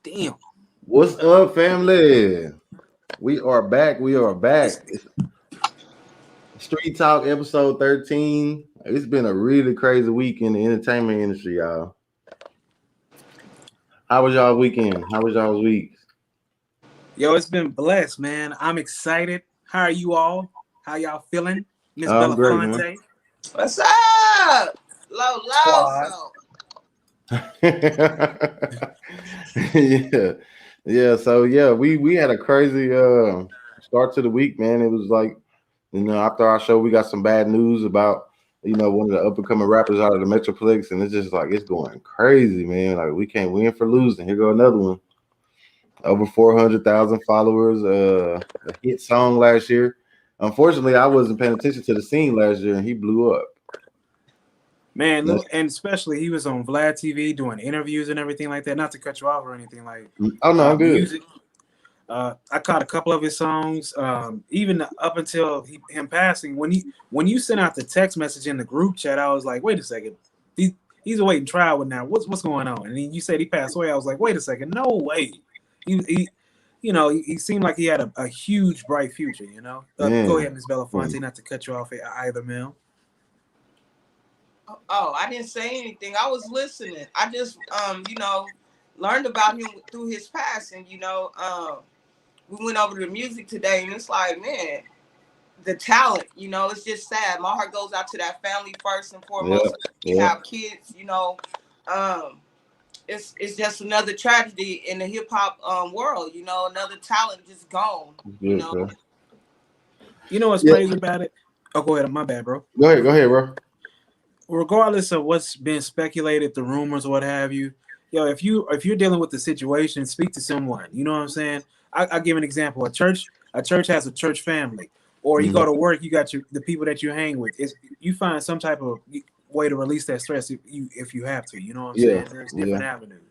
Damn. What's up, family? We are back. We are back. It's Street Talk episode 13. It's been a really crazy week in the entertainment industry, y'all. How was y'all weekend? How was y'all's week? Yo, it's been blessed, man. I'm excited. How are you all? How y'all feeling? Miss I'm great, man. Belafonte? What's up? Low, Squad. so. yeah. Yeah. So yeah, we had a crazy start to the week, man. It was like, after our show, we got some bad news about, one of the up and coming rappers out of the Metroplex, and it's just like it's going crazy, man. Like we can't win for losing. Here go another one. Over 400,000 followers, a hit song last year. Unfortunately, I wasn't paying attention to the scene last year, and he blew up. Man, look, and especially he was on Vlad TV doing interviews and everything like that. Not to cut you off or anything like Oh no, I'm good. music. I caught a couple of his songs, even up until him passing. When you sent out the text message in the group chat, I was like, wait a second, he's awaiting trial with now. What's going on? And then you said he passed away. I was like, wait a second, no way. He seemed like he had a huge bright future. Go ahead, Ms. Belafonte, not to cut you off either, ma'am. Oh, I didn't say anything. I was listening. I just, learned about him through his passing. We went over to the music today, and it's like, man, the talent. It's just sad. My heart goes out to that family first and foremost. Yeah. You have kids. It's just another tragedy in the hip hop world. Another talent just gone. Good, You know what's crazy about it? Oh, go ahead. My bad, bro. Go ahead, bro. Regardless of what's been speculated, the rumors, what have you, if you're dealing with the situation, speak to someone. You know what I'm saying? I'll give an example. A church has a church family, or you go to work, you got the people that you hang with. You find some type of way to release that stress if you have to. You know what I'm saying? There's different avenues.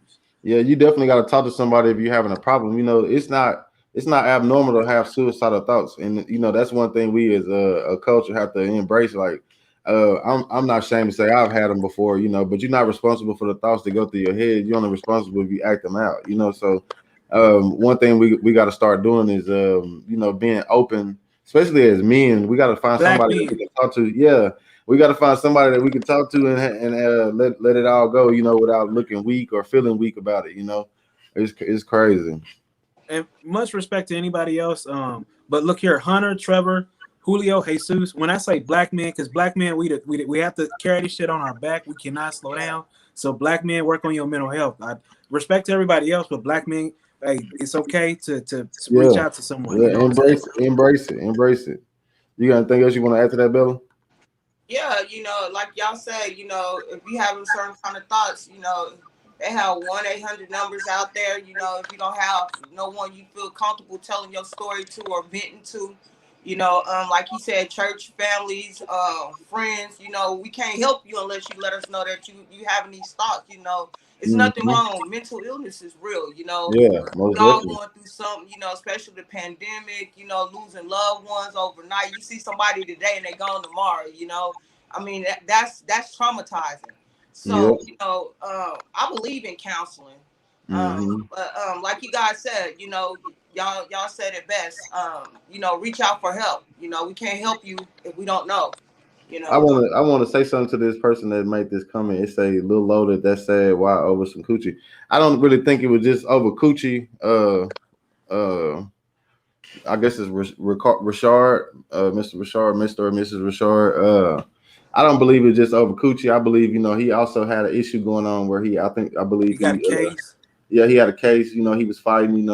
Yeah, you definitely got to talk to somebody if you're having a problem. It's not abnormal to have suicidal thoughts, and that's one thing we as a culture have to embrace. Like, I'm not ashamed to say I've had them before, but you're not responsible for the thoughts that go through your head. You're only responsible if you act them out, So one thing we got to start doing is being open, especially as men. We got to find somebody that we can talk to. Yeah, we got to find somebody that we can talk to and let it all go, without looking weak or feeling weak about it. It's crazy. And much respect to anybody else. But look here, Hunter, Trevor, Julio, Jesus. When I say black men, because black men, we have to carry this shit on our back. We cannot slow down. So black men, work on your mental health. I respect to everybody else, but black men, hey, it's okay to reach out to someone. Yeah, embrace it. You got anything else you want to add to that, Bella? Yeah, like y'all say, if you having certain kind of thoughts, they have 1-800 numbers out there. If you don't have no one you feel comfortable telling your story to or venting to, like he said, church, families, friends, we can't help you unless you let us know that you having these thoughts. It's nothing wrong. Mental illness is real. Yeah, we all going through something. Especially the pandemic. Losing loved ones overnight. You see somebody today and they gone tomorrow. I mean that's traumatizing. So I believe in counseling. But like you guys said, y'all said it best. Reach out for help. We can't help you if we don't know. I want to say something to this person that made this comment. It say Lil Loaded that said why over some coochie. I don't really think it was just over coochie. I guess it's Richard, Mr. Richard, Mr. or Mrs. Richard. I don't believe it's just over coochie. I believe he also had an issue going on where he got a case. Yeah, he had a case. He was fighting. He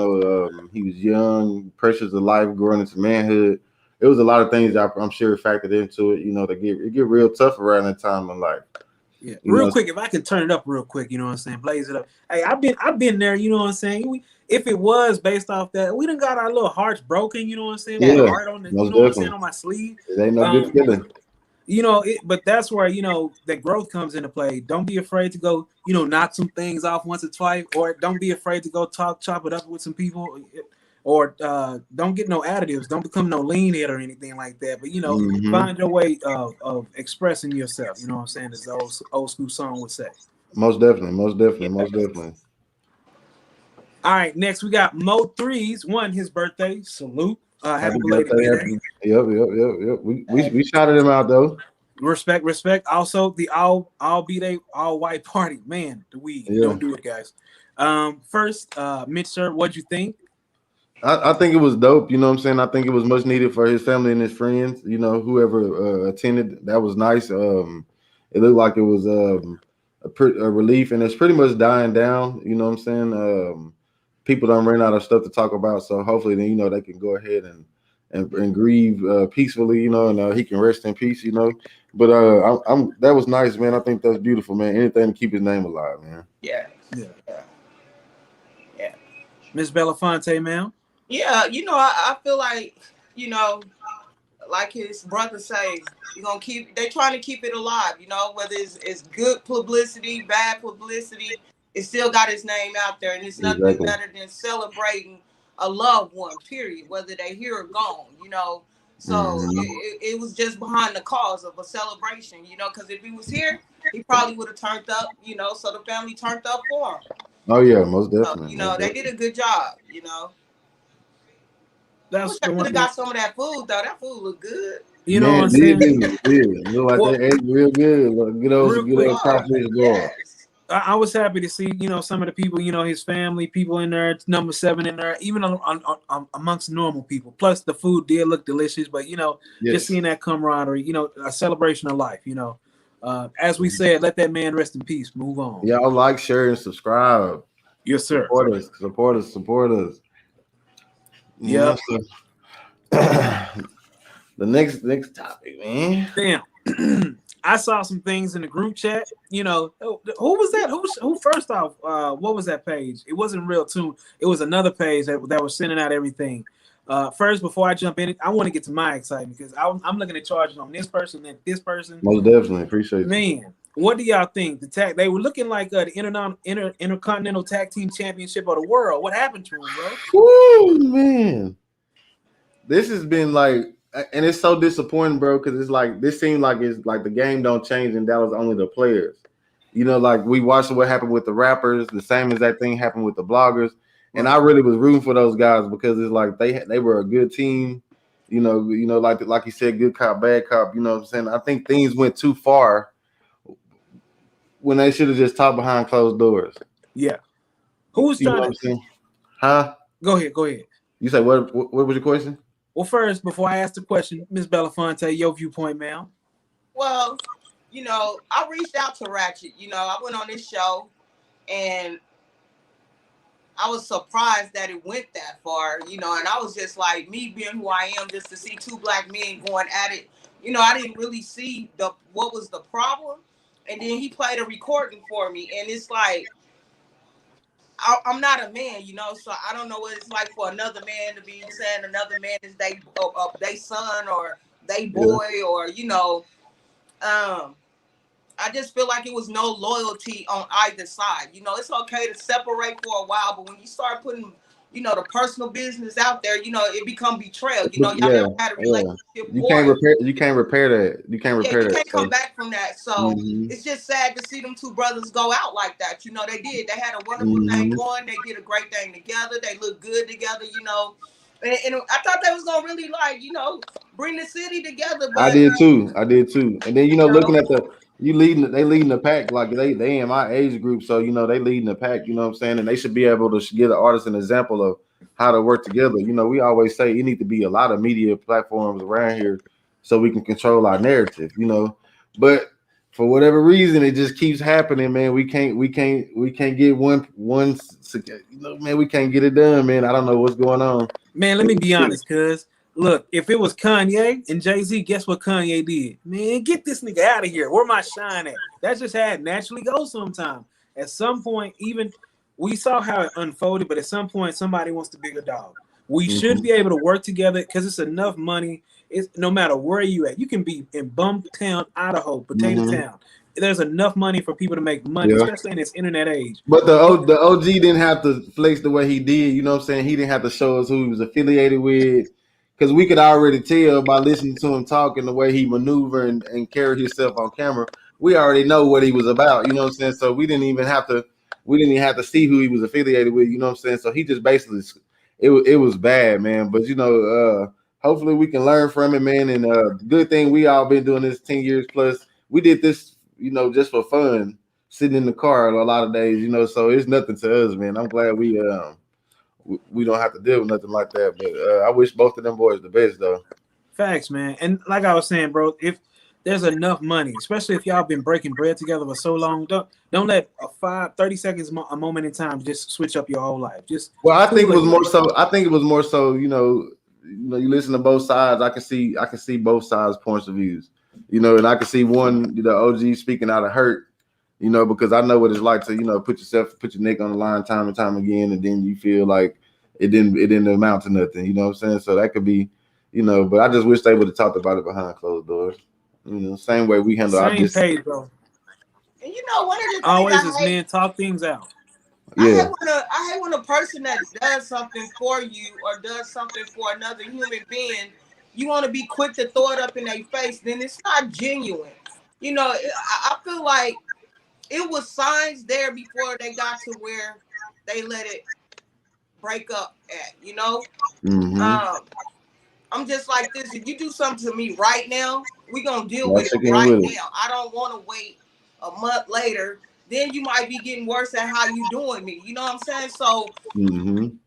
was young, pressures of life, growing into manhood. It was a lot of things that I'm sure factored into it. It get real tough around that time in life. Yeah, real quick, if I can turn it up real quick, you know what I'm saying, blaze it up. Hey, I've been there, you know what I'm saying. If it was based off that, we done got our little hearts broken, you know what I'm saying. Yeah, heart on the, you know what I'm saying, on my sleeve. It ain't no good feeling. But that's where that growth comes into play. Don't be afraid to go, knock some things off once or twice, or don't be afraid to go chop it up with some people. Or don't get no additives. Don't become no lean head or anything like that. But find your way of expressing yourself. You know what I'm saying? As the old school song would say. Most definitely. All right, next we got Mo Threes. One, his birthday. Salute. Happy Happy belated birthday. birthday. Yep. We shouted him out though. Respect. Also, the all be all white party. Man, the weed. Yeah. Don't do it, guys. First, Mitch, sir, what'd you think? I think it was dope. You know what I'm saying? I think it was much needed for his family and his friends. You know, whoever attended, that was nice. It looked like it was a relief, and it's pretty much dying down. You know what I'm saying? People don't run out of stuff to talk about, so hopefully, then they can go ahead and grieve peacefully. You know, and he can rest in peace. You know, but I'm that was nice, man. I think that's beautiful, man. Anything to keep his name alive, man. Yeah. Miss Belafonte, ma'am. Yeah, I feel like, like his brother say, they trying to keep it alive, whether it's good publicity, bad publicity, it still got his name out there, and it's nothing better than celebrating a loved one, period, whether they here or gone, So it was just behind the cause of a celebration, because if he was here, he probably would have turned up, so the family turned up for him. Oh yeah, most definitely. So, they did a good job, That's I could have got some of that food though. That food looked good. You know what I'm saying? Look like they ate real good. Good old crawfish boil. I was happy to see, some of the people, his family, people in there, number 7 in there, even amongst normal people. Plus, the food did look delicious, but just seeing that camaraderie, a celebration of life. As we said, let that man rest in peace. Move on. Y'all like, share, and subscribe. Yes, sir. Support us. Yeah. The next topic, man. Damn. I saw some things in the group chat. Who was that? Who first off? What was that page? It wasn't Real Tune. It was another page that was sending out everything. First, before I jump in, I want to get to my excitement because I'm looking at charges on this person and this person. Most definitely appreciate it. Man, what do y'all think? They were looking like the Intercontinental Tag Team Championship of the world. What happened to them, bro? Woo, man. This has been like, and it's so disappointing, bro, because it's like this seemed like it's like the game don't change and that was only the players. Like we watched what happened with the rappers, the same as that thing happened with the bloggers. And I really was rooting for those guys because it's like they were a good team, like you said, good cop, bad cop. You know what I'm saying? I think things went too far when they should have just talked behind closed doors. Yeah. Who's trying to? Huh? Go ahead. You say what was your question? Well, first, before I ask the question, Ms. Belafonte, your viewpoint, ma'am. Well, I reached out to Ratchet. I went on this show, and I was surprised that it went that far, and I was just like, me being who I am, just to see two black men going at it, I didn't really see what was the problem. And then he played a recording for me, and it's like, I'm not a man, so I don't know what it's like for another man to be saying another man is they son or they boy, or I just feel like it was no loyalty on either side. It's okay to separate for a while, but when you start putting the personal business out there, it become betrayal. Y'all never had a relationship. You can't repair that. You can't repair that. You can't come back from that. So it's just sad to see them two brothers go out like that. They did. They had a wonderful thing going. They did a great thing together. They looked good together. And I thought they was gonna really bring the city together. But I did too. And then looking at they leading the pack, like they in my age group, so they leading the pack, you know what I'm saying, and they should be able to give the artist an example of how to work together. We always say it need to be a lot of media platforms around here so we can control our narrative, but for whatever reason it just keeps happening, man. We can't get one man, we can't get it done, man. I don't know what's going on, man. Let me be honest, cuz look, if it was Kanye and Jay-Z, guess what Kanye did? Man, get this nigga out of here. Where my shine at? That's just how it naturally goes sometimes. At some point, even we saw how it unfolded, but at some point, somebody wants the bigger dog. We should be able to work together because it's enough money. It's no matter where you at. You can be in Bumtown, Idaho, Potato Town. There's enough money for people to make money, especially in this internet age. But the OG didn't have to flex the way he did. You know what I'm saying? He didn't have to show us who he was affiliated with. Because we could already tell by listening to him talk and the way he maneuvered and carried himself on camera, we already know what he was about. You know what I'm saying? So we didn't even have to we didn't even have to see who he was affiliated with. You know what I'm saying? So he just basically it was bad, man. But hopefully we can learn from it, man. And good thing we all been doing this 10 years plus. We did this, just for fun, sitting in the car a lot of days, so it's nothing to us, man. I'm glad we don't have to deal with nothing like that. But I wish both of them boys the best, though. Facts, man. And like I was saying, bro, if there's enough money, especially if y'all been breaking bread together for so long, don't let 30 seconds, a moment in time just switch up your whole life. I think it was more so. I think it was more so. You listen to both sides. I can see both sides' points of views. And I can see one, OG speaking out of hurt. Because I know what it's like to, put your neck on the line time and time again, and then you feel like it didn't amount to nothing. You know what I'm saying? So that could be, but I just wish they would have talked about it behind closed doors. Same way we handle our page, bro. And one of the things always is men talk things out. Yeah. I hate when a person that does something for you or does something for another human being, you want to be quick to throw it up in their face. Then it's not genuine. I feel like it was signs there before they got to where they let it break up at. Mm-hmm. I'm just like this. If you do something to me right now, we're going to deal with it right now. I don't want to wait a month later. Then you might be getting worse at how you doing me. You know what I'm saying? So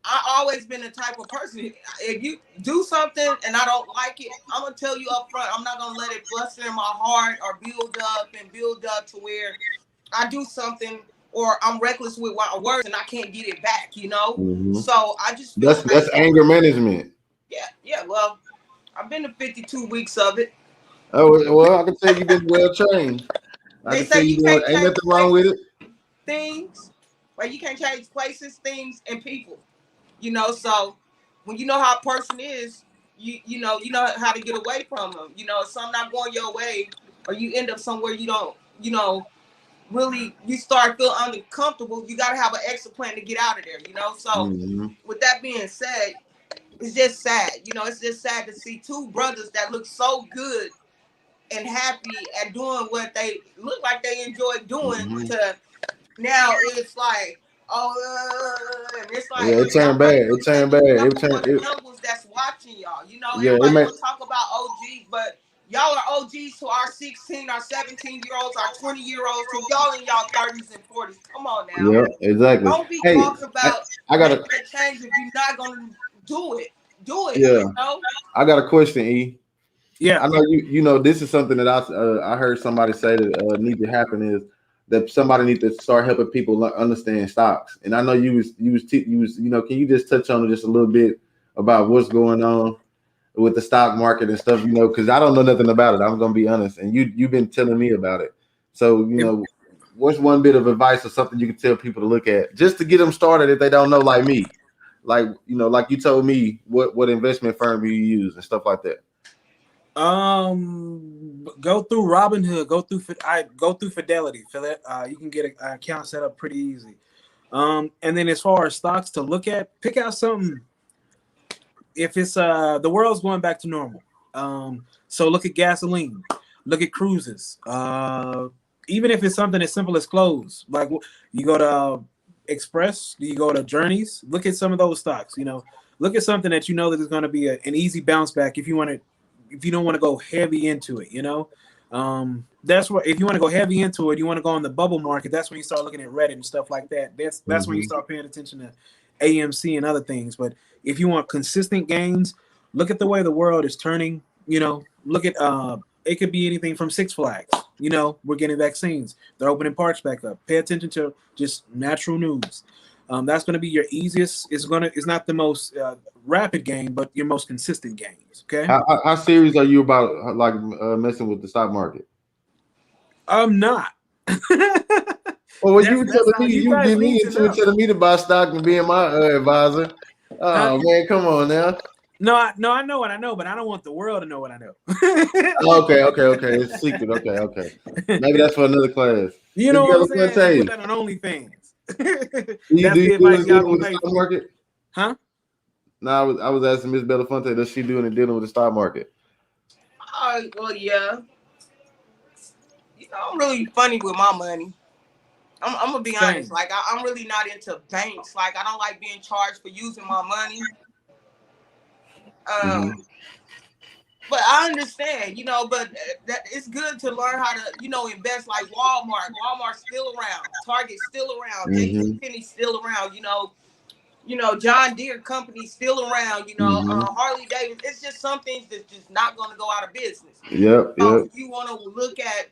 I always been the type of person, if you do something and I don't like it, I'm going to tell you up front. I'm not going to let it fester in my heart or build up to where I do something or I'm reckless with my words and I can't get it back, So I just feel that's anger management. Yeah. Well, I've been to 52 weeks of it. Oh, well, I can tell you've been well trained. They say you can't ain't nothing wrong with it. Things, right? You can't change places, things, and people. So when you know how a person is, you know how to get away from them. If something not going your way, or you end up somewhere you don't, really you start feeling uncomfortable. You got to have an exit plan to get out of there. So with that being said, it's just sad. It's just sad to see two brothers that look so good and happy at doing what they look like they enjoy doing to now it's like, and it's like, it turned bad. It turned bad. Youngles that's watching y'all. Everybody will talk about OGs, but y'all are OGs to our 16, our 17-year-olds, our 20-year-olds, to y'all in y'all 30s and 40s. Come on now. Yeah, exactly. Don't be talking about making a change if you're not going to do it. Do it. Yeah. I got a question, E. Yeah. I know this is something that I heard somebody say that need to happen is that somebody needs to start helping people understand stocks. And I know you was can you just touch on it just a little bit about what's going on with the stock market and stuff, because I don't know nothing about it. I'm gonna be honest, and you've been telling me about it. So what's one bit of advice or something you can tell people to look at just to get them started if they don't know, like me, like you told me what investment firm you use and stuff like that. Go through Robinhood. Go through Fidelity. You can get an account set up pretty easy. And then as far as stocks to look at, pick out something. If it's the world's going back to normal, so look at gasoline, look at cruises. Even if it's something as simple as clothes, like you go to Express, you go to Journeys, look at some of those stocks. Look at something that that is going to be an easy bounce back if you don't want to go heavy into it. That's what, if you want to go heavy into it, you want to go on the bubble market. That's when you start looking at Reddit and stuff like that. That's when you start paying attention to AMC and other things. But if you want consistent gains, look at the way the world is turning. Look at it could be anything from Six Flags. We're getting vaccines. They're opening parks back up. Pay attention to just natural news. That's going to be your easiest. It's not the most rapid game, but your most consistent gains. Okay. How serious are you about messing with the stock market? I'm not. Well, you telling me you get me into it, telling me to buy stock and being my advisor. Oh man, come on now. No, I know what I know, but I don't want the world to know what I know. Okay. It's secret. Okay. Maybe that's for another class. You know what I'm saying? Put that on OnlyFans. Do you do with the stock market? Huh? No, I was asking Miss Belafonte, does she do any dealing with the stock market? Well, yeah. I'm really funny with my money. I'm gonna be honest. Like I'm really not into banks. Like I don't like being charged for using my money. But I understand, but that it's good to learn how to, invest like Walmart. Walmart's still around. Target's still around. JCPenney's still around. John Deere Company's still around. Harley Davidson. It's just some things that's just not going to go out of business. Yep. So you want to look at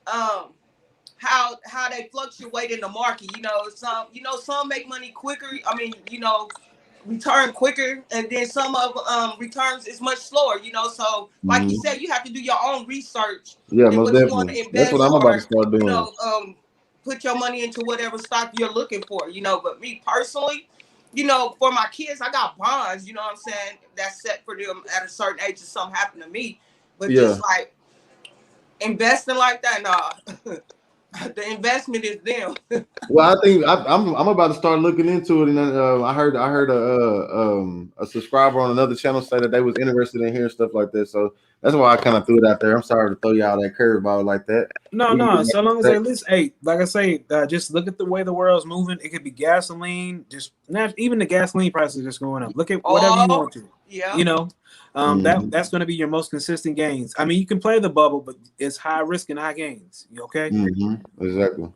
how they fluctuate in the market. Some make money quicker. I mean, return quicker, and then some of returns is much slower. So like you said, you have to do your own research. Yeah, most definitely. That's what I'm about to start doing. Put your money into whatever stock you're looking for. But me personally, for my kids, I got bonds. You know what I'm saying? That's set for them at a certain age if something happened to me. But just like investing like that, nah. The investment is them. Well, I think I'm about to start looking into it, and I heard a subscriber on another channel say that they was interested in hearing stuff like that. So that's why I kind of threw it out there. I'm sorry to throw y'all that curveball like that. No. So long as they listen, hey, like I say, just look at the way the world's moving. It could be gasoline, just not even the gasoline prices just going up. Look at whatever you want to. Yeah. That's going to be your most consistent gains. I mean, you can play the bubble, but it's high risk and high gains. You okay? Exactly.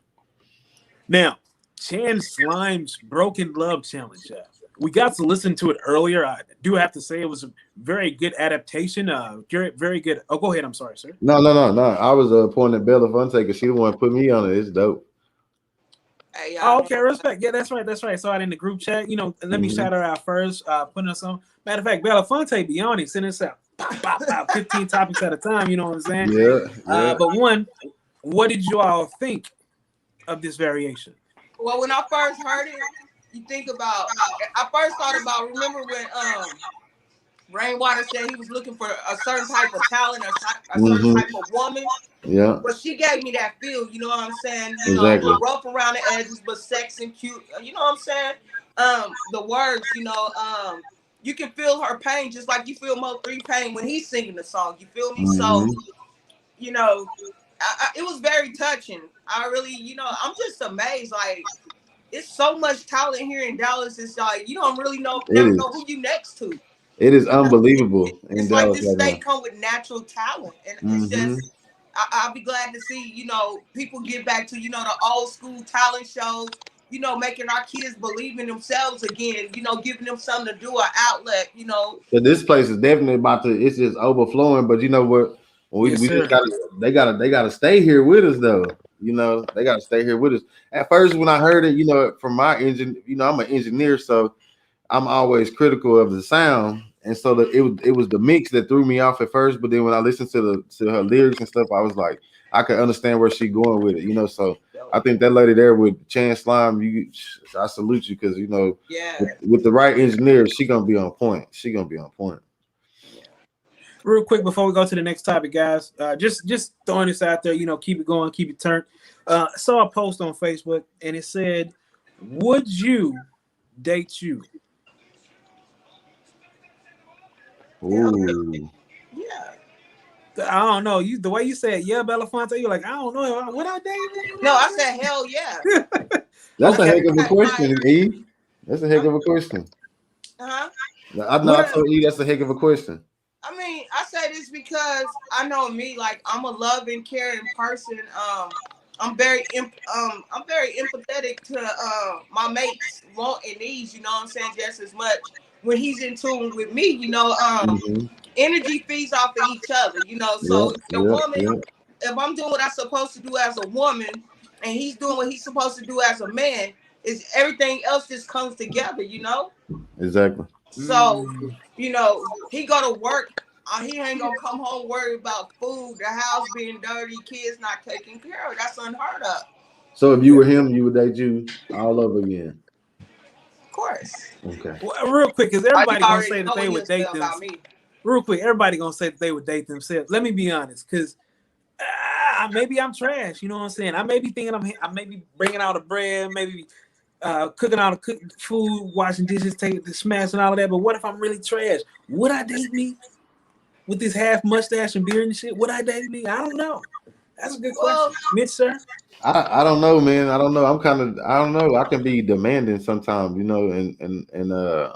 Now, Chan Slime's Broken Love Challenge. We got to listen to it earlier. I do have to say it was a very good adaptation. Very good. Oh, go ahead. I'm sorry, sir. No. I was pointing at Bella Fonte because she the one put me on it. It's dope. Hey, okay, respect. Yeah, that's right. Saw it in the group chat. Let me shout her out first. Putting us on. Matter of fact, Bella Fonte be on it, sending us out 15 topics at a time. You know what I'm saying? Yeah. But one, what did you all think of this variation? Well, when I first heard it, you think about. I first thought about. Remember when Rainwater said he was looking for a certain type of talent, a certain type of woman. Yeah. But she gave me that feel, you know what I'm saying? Exactly. Rough around the edges, but sexy and cute. You know what I'm saying? The words, you can feel her pain just like you feel Mo3 pain when he's singing the song. You feel me? So, it was very touching. I really, I'm just amazed. Like, it's so much talent here in Dallas. It's like you don't really never know who you next to. It is unbelievable. It's like this state come with natural talent, and it's just. I'll be glad to see, people get back to, the old school talent shows, making our kids believe in themselves again, giving them something to do, an outlet, But this place is definitely it's just overflowing. But you know what? We just they gotta stay here with us though. They gotta stay here with us. At first, when I heard it, from my engine, I'm an engineer, so I'm always critical of the sound. And so it was the mix that threw me off at first, but then when I listened to her lyrics and stuff, I was like, I could understand where she's going with it, So I think that lady there with Chan Slime, I salute you because with the right engineer, she's gonna be on point. Real quick before we go to the next topic, guys, just throwing this out there, keep it going, keep it turned. Saw a post on Facebook and it said, "Would you date you?" Ooh. Yeah. I don't know. The way you said, yeah, Belafonte, you're like, I don't know. Would I date you? No, I said, hell yeah. That's a heck of a question, E. That's a heck of a question. Uh-huh. I told E that's a heck of a question. I mean, I say this because I know me, like I'm a loving, caring person. I'm very empathetic to my mates' want and needs, you know what I'm saying, just as much. When he's in tune with me, energy feeds off of each other, So if I'm doing what I'm supposed to do as a woman, and he's doing what he's supposed to do as a man, is everything else just comes together, Exactly. So, he go to work. He ain't gonna come home worried about food, the house being dirty, kids not taken care of. That's unheard of. So if you were him, you would date you all over again. Of course. Okay. Well, real quick, because everybody gonna say that they would date them. Real quick, everybody gonna say that they would date themselves. Let me be honest, because maybe I'm trash. You know what I'm saying? I may be thinking I may be bringing out the bread, maybe cooking all the food, washing dishes, taking the smash and all of that. But what if I'm really trash? Would I date me with this half mustache and beard and shit? Would I date me? I don't know. That's a good question, Mitch, sir. I don't know, man. I don't know. I don't know. I can be demanding sometimes, you know, and I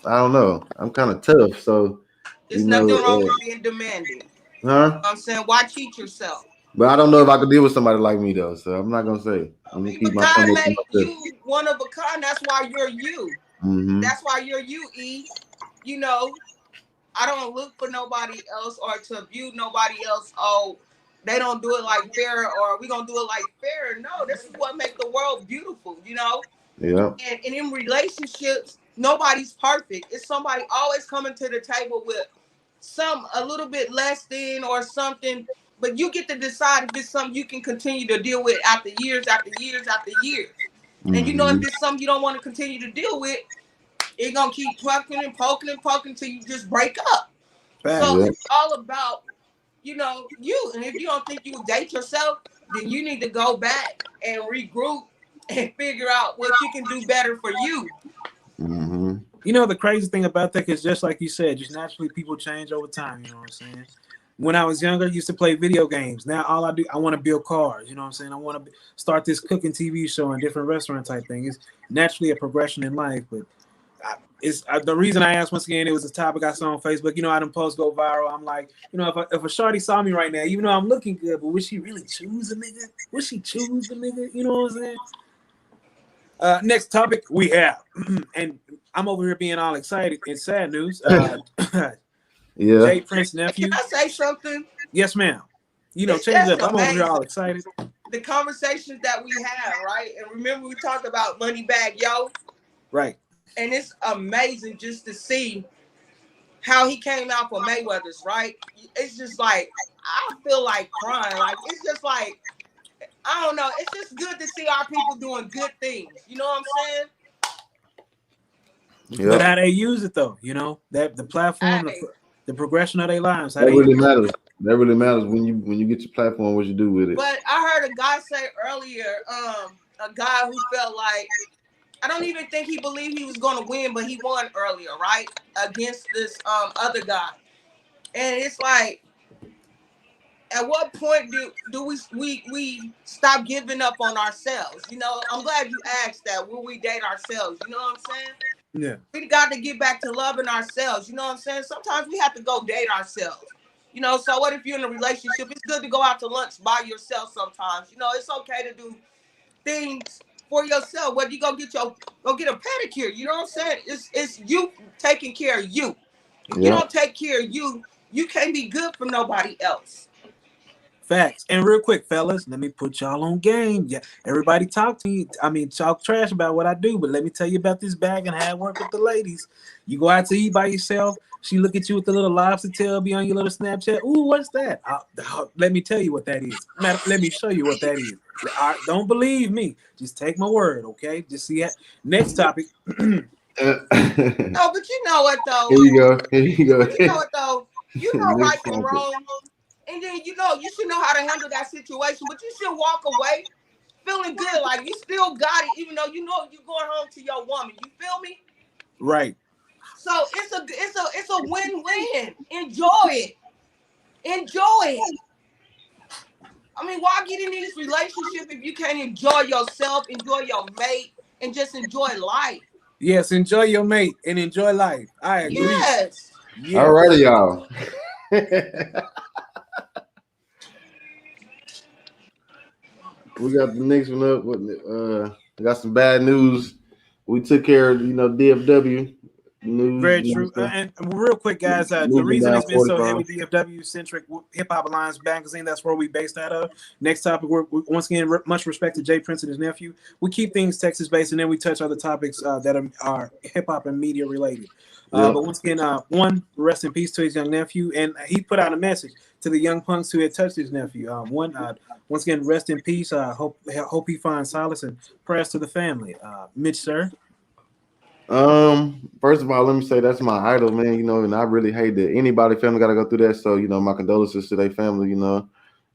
I don't know. I'm kind of tough, so There's you nothing know, wrong with being demanding. huh? I'm saying, why cheat yourself? But I don't know if I could deal with somebody like me though, so I'm not gonna say. I'm gonna keep But my God comments to made myself. you one of a kind. That's why you're you. Mm-hmm. That's why you're you, E. You know, I don't look for nobody else or to view nobody else. Oh, they don't do it like fair, or we gonna do it like fair. No, this is what makes the world beautiful. You know, Yeah. and in relationships, nobody's perfect. It's somebody always coming to the table with a little bit less than or something. But you get to decide if it's something you can continue to deal with after years, after years, after years. And you know, if Mm-hmm. it's something you don't want to continue to deal with, it's gonna keep poking and poking and poking until you just break up. Fact. So Yeah. it's all about, you know, you. And if you don't think you will date yourself, then you need to go back and regroup and figure out what you can do better for you. Mm-hmm. You know, the crazy thing about that is just like you said, just naturally people change over time. You know what I'm saying? When I was younger, I used to play video games. Now all I do, I want to build cars. You know what I'm saying? I want to start this cooking TV show and different restaurant type thing. It's naturally a progression in life. But the reason I asked once again, it was a topic I saw on Facebook. You know, I done post go viral. I'm like, you know, if a shorty saw me right now, even though I'm looking good, but would she really choose a nigga? Would she choose the nigga? You know what I'm saying? Next topic we have, and I'm over here being all excited. It's sad news. Yeah. Jay Prince nephew. Can I say something? Yes, ma'am. You know, It's change it just up. I'm over here all amazing. excited. The conversations that we have, right? And remember, we talked about Money Bag Yo, Right. and it's amazing just to see how he came out for Mayweather's, right? It's just like, I feel like crying. Like, it's just like, I don't know. It's just good to see our people doing good things. You know what I'm saying? But Yeah. how they use it though, you know, that the platform, Hey, the progression of their lives, how That they really use it. matters. That really matters when you get your platform, what you do with it. but I heard a guy say earlier, a guy who felt like, I don't even think he believed he was going to win, but he won earlier, right? Against this other guy. And it's like, at what point do we stop giving up on ourselves? You know, I'm glad you asked that. Will we date ourselves? You know what I'm saying? Yeah. We got to get back to loving ourselves. You know what I'm saying? Sometimes we have to go date ourselves. You know, so what if you're in a relationship? It's good to go out to lunch by yourself sometimes. You know, it's okay to do things for yourself. Whether you go get a pedicure, you know what I'm saying? It's you taking care of you. If you Yeah. don't take care of you, you can't be good for nobody else. Facts. And real quick, fellas, let me put y'all on game. Yeah, everybody talk to me. I mean, talk trash about what I do, but let me tell you about this bag and how it work with the ladies. You go out to eat by yourself. She look at you with the little lobster tail be on your little Snapchat. Ooh, what's that? Let me tell you what that is. Let me show you what that is. Don't believe me. Just take my word, okay? Just see it. Next topic. Here No, but you know what though? you go. Here you go. But you know what though? You know right Next from topic. wrong. And then you know you should know how to handle that situation, but you should walk away feeling good, like you still got it, even though you know you're going home to your woman. You feel me? Right. So it's a win-win. Enjoy it. Enjoy it. I mean, why get in this relationship if you can't enjoy yourself, enjoy your mate, and just enjoy life? Yes, enjoy your mate and enjoy life. I agree. Yes. All Yes. righty, y'all. We got the next one up. We got some bad news. We took care of DFW news. Very true. And real quick, guys, the Moving reason down it's been so 45. heavy DFW centric Hip Hop Alliance magazine, that's where we based that up. Next topic, we're once again, much respect to Jay Prince and his nephew. We keep things Texas based, and then we touch other topics that are hip hop and media related. Yeah. But once again, one, rest in peace to his young nephew, and he put out a message to the young punks who had touched his nephew. Once again, rest in peace. Hope he finds solace, and prayers to the family. Mitch, sir. First of all, let me say that's my idol, man. And I really hate that anybody family got to go through that. So, my condolences to their family.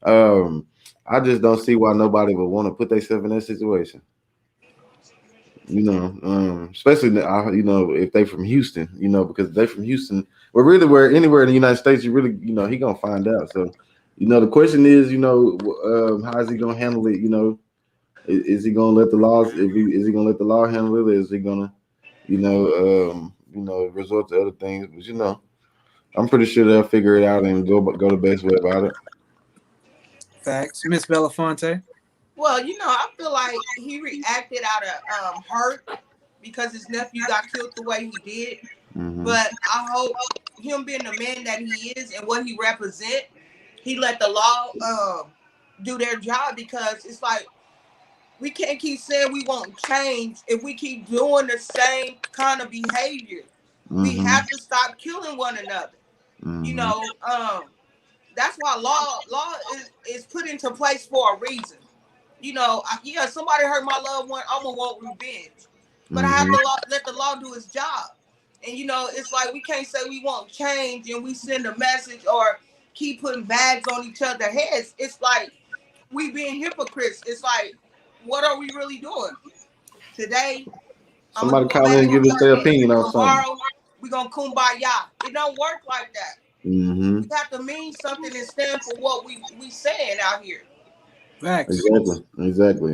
I just don't see why nobody would want to put themselves in that situation. Especially if they from Houston, because they from Houston. Well, really, where anywhere in the United States, you really, he gonna find out. So, the question is, how is he gonna handle it? Is he gonna let the laws? Is he gonna let the law handle it? Or is he gonna, resort to other things? But I'm pretty sure they'll figure it out and go the best way about it. Facts, Miss Belafonte. Well, I feel like he reacted out of hurt because his nephew got killed the way he did. Mm-hmm. But I hope him being the man that he is and what he represent, he let the law do their job, because it's like we can't keep saying we won't change if we keep doing the same kind of behavior. Mm-hmm. We have to stop killing one another. Mm-hmm. That's why law is put into place for a reason. Somebody hurt my loved one, I'm gonna want revenge. But I have to let the law do its job. And it's like we can't say we won't change and we send a message or keep putting bags on each other's heads. It's like we being hypocrites. It's like, what are we really doing? Today, Somebody call in and give us their opinion on something. Tomorrow, we're gonna kumbaya. It don't work like that. Mm-hmm. We have to mean something and stand for what we saying out here. Facts. Exactly.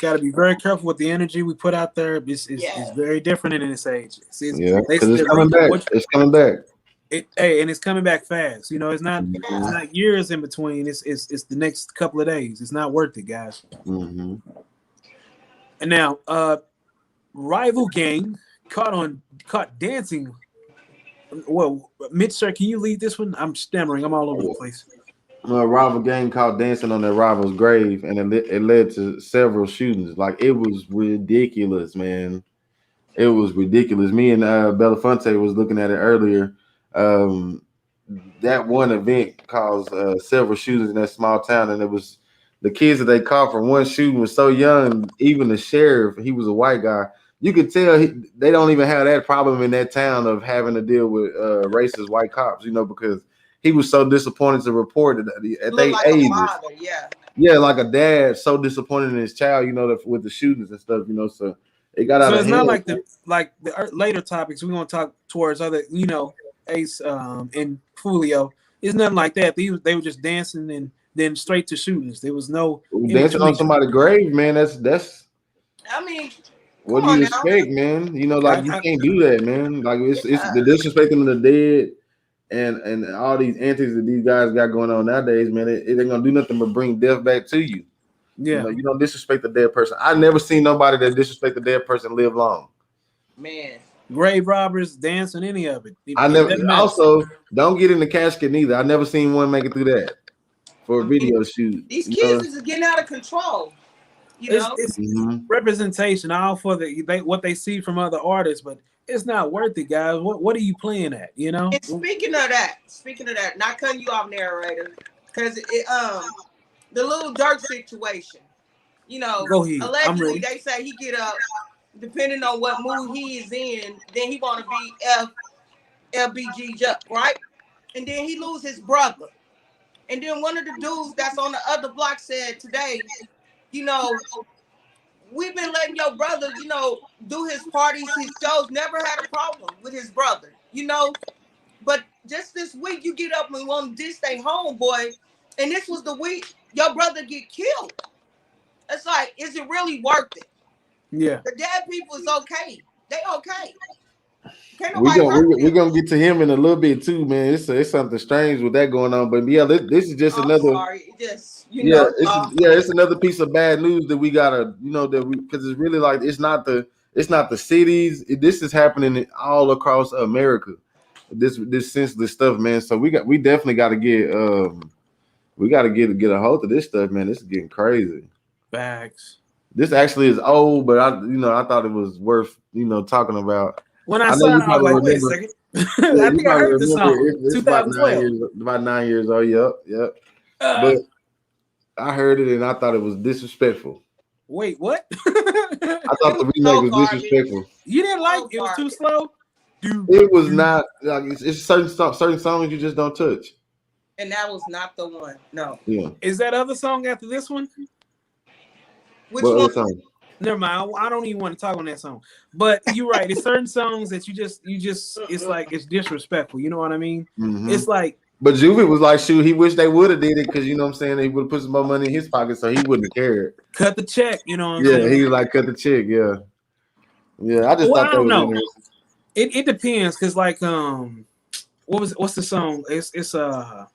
Got to be very careful with the energy we put out there. It's very different in this age. Because it's coming back. It's coming back. And it's coming back fast. It's not years in between. It's the next couple of days. It's not worth it, guys. Mm-hmm. And now, rival gang caught dancing. Well, Mitch, sir, can you lead this one? I'm stammering. I'm all over the place. A rival gang caught dancing on their rival's grave, and it led to several shootings. Like, it was ridiculous, man. It was ridiculous. Me and Belafonte was looking at it earlier. That one event caused several shootings in that small town, and it was the kids that they caught from one shooting was so young. Even the sheriff, he was a white guy. You could tell they don't even have that problem in that town of having to deal with racist white cops, because he was so disappointed to report that at their ages. Yeah, like a dad, so disappointed in his child, with the shootings and stuff, so it got out of hand. So it's not like the later topics we're gonna talk towards other, Ace and Fulio. It's nothing like that. They were just dancing and then straight to shootings. There was no dancing on somebody's grave, man. That's. I mean, what do you expect, man? You can't do that, man. Like it's the disrespecting of the dead. And all these antics that these guys got going on nowadays, man, it ain't gonna do nothing but bring death back to you. Yeah, you don't disrespect the dead person. I never seen nobody that disrespect the dead person live long. Man, grave robbers, dancing, any of it. I never. Also, don't get in the casket neither. I never seen one make it through that for a video shoot. These kids is getting out of control. It's representation, all for what they see from other artists, but it's not worth it, guys. What are you playing at? And speaking of that, not cutting you off, narrator, because the little Dirk situation, go ahead. Allegedly they say he get up, depending on what mood he is in, then he want to be LBG up, right? And then he lose his brother, and then one of the dudes that's on the other block said today, we've been letting your brother, do his parties, his shows, never had a problem with his brother, But just this week, you get up and want to diss their homeboy, and this was the week your brother get killed. It's like, is it really worth it? Yeah. The dead people is okay. They okay. We're gonna get to him in a little bit too, man. It's something strange with that going on, but yeah, this is just another. Sorry, it's another piece of bad news that we gotta, because it's really like it's not the cities. This is happening all across America. This senseless stuff, man. So we definitely got to get get a hold of this stuff, man. This is getting crazy. Facts. This actually is old, but I thought it was worth talking about. When I saw it, I was like, wait a second. I think I heard this song. It's 2012. About 9 years old. Yep. But I heard it and I thought it was disrespectful. Wait, what? I thought the remake was disrespectful. You didn't like it? It was too slow? It was not. Like, it's certain songs you just don't touch. And that was not the one. No. Yeah. Is that other song after this one? Which one? Song? Never mind. I don't even want to talk on that song. But you're right. It's certain songs that you just it's like it's disrespectful. You know what I mean? Mm-hmm. It's like. But Juvie was like, shoot, he wished they would have did it because you know what I'm saying, they would have put some more money in his pocket, so he wouldn't have cared. Cut the check, you know what I'm Yeah, saying? he was like, cut the check, yeah. Yeah, I just thought I that don't was know. interesting. It depends, cause like what's the song? It's Lord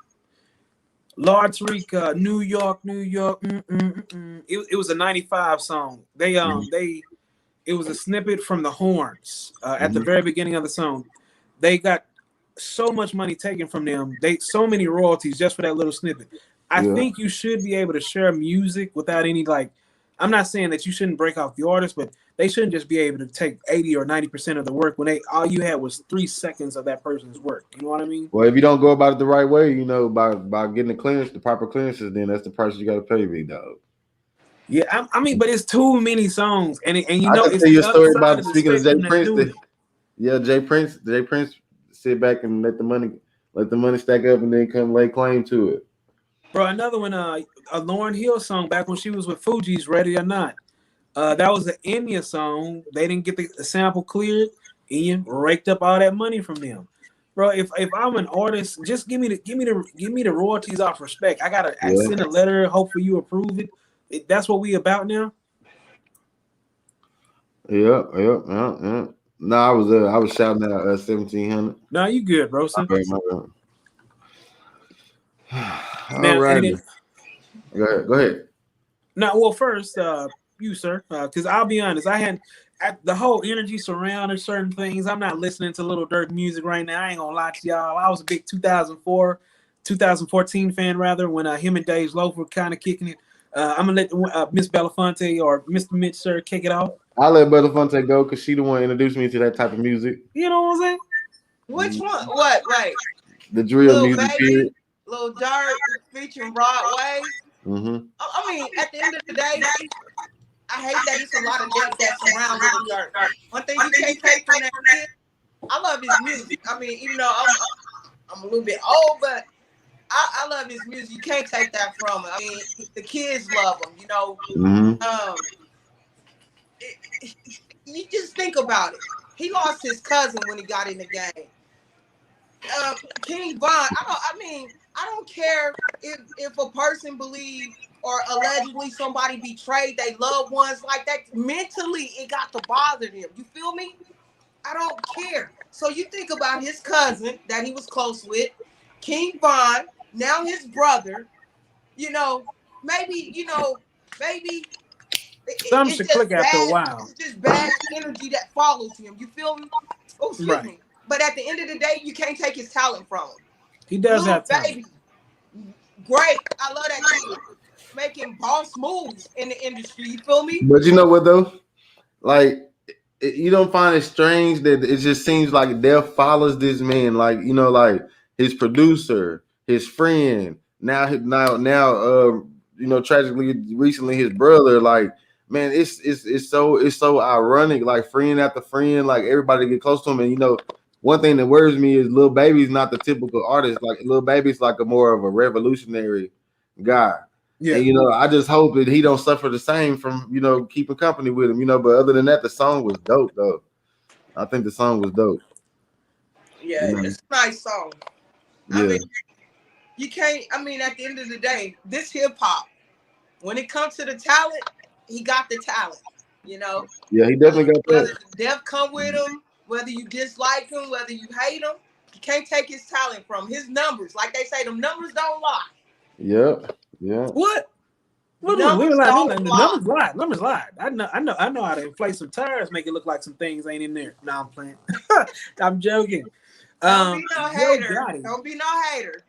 Tariq, New York. It was a 95 song. It was a snippet from the horns at the very beginning of the song. They got so much money taken from them. So many royalties just for that little snippet. I think you should be able to share music without any like. I'm not saying that you shouldn't break off the artist, but they shouldn't just be able to take 80 or 90% of the work when all you had was 3 seconds of that person's work. You know what I mean? Well, if you don't go about it the right way, you know, by getting the clearance, the proper clearances, then that's the price you got to pay, big dog. Yeah, I mean, but it's too many songs, and you know, I can it's tell you a the story upside about of the speaking of Jay spectrum that's Prince. doing it. Yeah, Jay Prince sit back and let the money stack up, and then come lay claim to it. Bro, another one, a Lauryn Hill song back when she was with Fuji's Ready or Not. That was an Enya song. They didn't get the sample cleared. Ian raked up all that money from them. Bro, if I'm an artist, just give me the royalties off respect. I send a letter, hopefully you approve it. That's what we about now. Yeah. No, I was shouting out 1700. No, you good, bro. All right. Go ahead. Now, well, first, you, sir, because I'll be honest, the whole energy surrounding certain things. I'm not listening to Little Dirk music right now. I ain't gonna lie to y'all. I was a big 2014 fan rather when him and Dave Loaf were kind of kicking it. I'm gonna let Miss Belafonte or Mr. Mitch, sir, kick it off. I'll let Belafonte go because she the one introduced me to that type of music. You know what I'm saying? Which one? What? Right. The drill Lil music. Baby, Lil Durk featuring Broadway. Mm-hmm. I mean, at the end of the day, I hate that it's a lot of depth that surround Lil Durk. One thing you can't take from that kid, I love his music. I mean, even though I'm a little bit old, but I love his music. You can't take that from him. I mean, the kids love him. You know, you just think about it. He lost his cousin when he got in the game. King Von. I don't care if a person believes or allegedly somebody betrayed their loved ones like that. Mentally, it got to bother them. You feel me? I don't care. So you think about his cousin that he was close with, King Von, now his brother. You know, maybe Something should click after a while. It's just bad energy that follows him. You feel me? Oh, excuse me. But at the end of the day, you can't take his talent from him. He does have talent. Baby, great. I love that kid. Making boss moves in the industry. You feel me? But you know what though? Like, you don't find it strange that it just seems like death follows this man. Like, you know, like his producer, his friend, now, you know, tragically recently his brother. Like, man, it's so ironic. Like friend after friend, like everybody get close to him. And you know, one thing that worries me is Lil Baby's not the typical artist. Like Lil Baby's like a more of a revolutionary guy. Yeah. And, you know, I just hope that he don't suffer the same from, you know, keeping company with him, you know. But other than that, the song was dope, though. I think the song was dope. Yeah, it's a nice song. Yeah. I mean, you can't, at the end of the day, this hip hop, when it comes to the talent, he got the talent, you know. Yeah, he definitely got that. Whether the death come with him, whether you dislike him, whether you hate him, you can't take his talent from his numbers. Like they say, them numbers don't lie. Yep. Yeah. What? Numbers lie. Numbers lie. I know how to inflate some tires, make it look like some things ain't in there. No, I'm playing. I'm joking. Don't be no hater. Don't be no hater.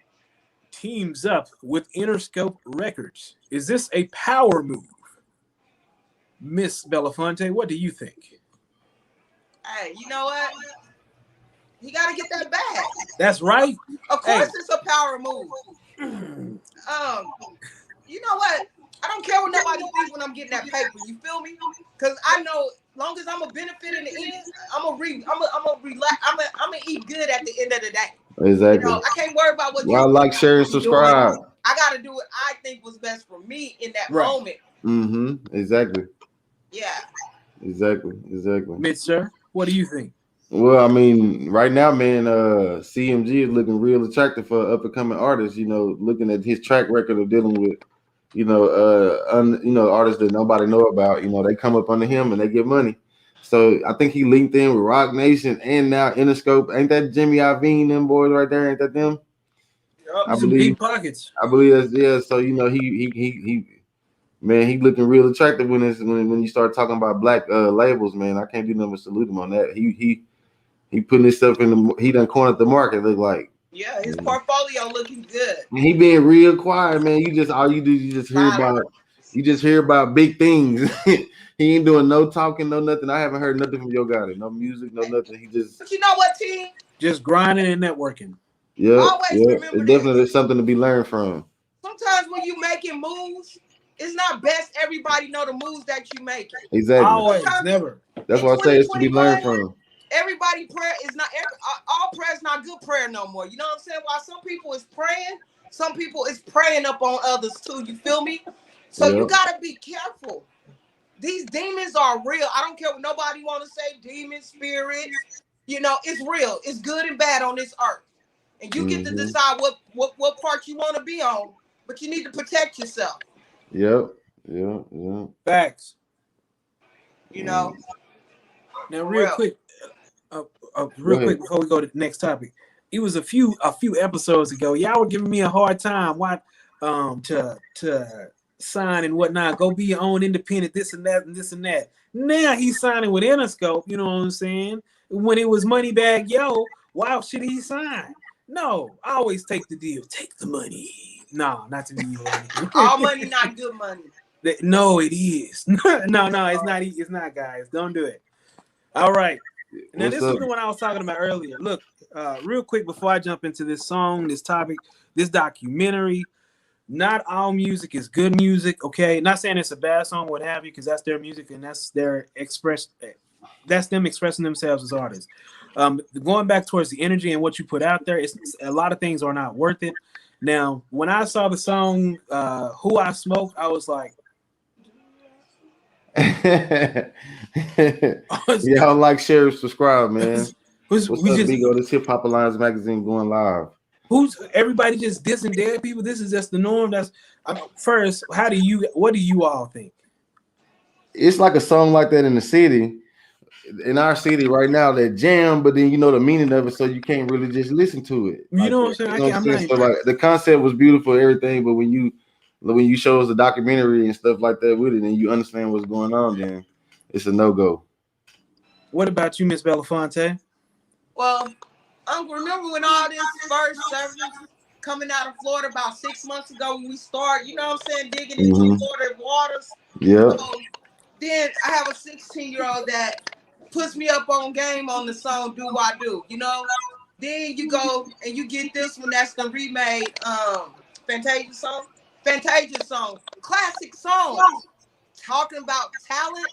Teams up with Interscope Records. Is this a power move? Miss Belafonte, what do you think? Hey, you know what? He got to get that bag. That's right. Of course, it's a power move. You know what? I don't care what nobody thinks when I'm getting that paper. You feel me? Because I know, long as I'm a benefit in the end, I'm gonna eat good at the end of the day. Exactly. You know, I can't worry about what. Well, like, share, and subscribe. I gotta do what I think was best for me in that moment. Exactly. Yeah. Exactly. Mr. What do you think? Well, I mean, right now, man, CMG is looking real attractive for up and coming artists. You know, looking at his track record of dealing with, artists that nobody know about. You know, they come up under him and they get money. So I think he linked in with Rock Nation and now Interscope. Ain't that Jimmy Iovine, them boys right there? Ain't that them? I Some believe. deep pockets. I believe that's yeah. So you know, he man, he looking real attractive when you start talking about black labels, man. I can't do nothing but salute him on that. He putting himself in he done cornered the market, look like. Yeah, his portfolio looking good. And he being real quiet, man. You just all you do, you just hear about big things. He ain't doing no talking, no nothing. I haven't heard nothing from Yo Gotti. No music, no nothing. He just But you know what, team? Just grinding and networking. Always remember it this. definitely is something to be learned from. Sometimes when you making moves, it's not best everybody know the moves that you making. Exactly. Always, never. That's why I say it's to be learned from. Everybody prayer is not all prayer is not good prayer no more. You know what I'm saying? While some people is praying, some people is praying up on others too. You feel me? So you gotta be careful. These demons are real. I don't care what nobody want to say. Demons, spirits, you know, it's real. It's good and bad on this earth, and you get to decide what part you want to be on. But you need to protect yourself. Yep. Facts. You know. Now, real quick before we go to the next topic, it was a few episodes ago. Y'all were giving me a hard time. Why to sign and whatnot? Go be your own independent. This and that and this and that. Now he's signing with Interscope. You know what I'm saying? When it was Moneybag Yo, why should he sign? No, I always take the deal. Take the money. No, not to me. All money, not good money. No, it is. No, it's not. It's not, guys. Don't do it. All right. Now, this is the one I was talking about earlier. Look, real quick before I jump into this song, this topic, this documentary, not all music is good music, okay? Not saying it's a bad song, what have you, because that's their music and that's them expressing themselves as artists. Going back towards the energy and what you put out there, it's a lot of things are not worth it. Now, when I saw the song Who I Smoke, I was like, y'all like, share, subscribe, man. What's up, Bigo? This Hip Hop Alliance magazine going live. Who's everybody just dissing dead people? This is just the norm. First, what do you all think? It's like a song like that in the city, in our city right now, that jam, but then you know the meaning of it, so you can't really just listen to it. You know what I'm saying? So like the concept was beautiful, everything, but when you show us the documentary and stuff like that with it, and you understand what's going on, then it's a no-go. What about you, Miss Belafonte? Well, remember when all this first service coming out of Florida about 6 months ago when we started, you know what I'm saying, digging into Florida waters? Yeah. So then I have a 16-year-old that puts me up on game on the song Do I Do, you know? Then you go and you get this one that's the remade Fantasia song, classic song, talking about talent,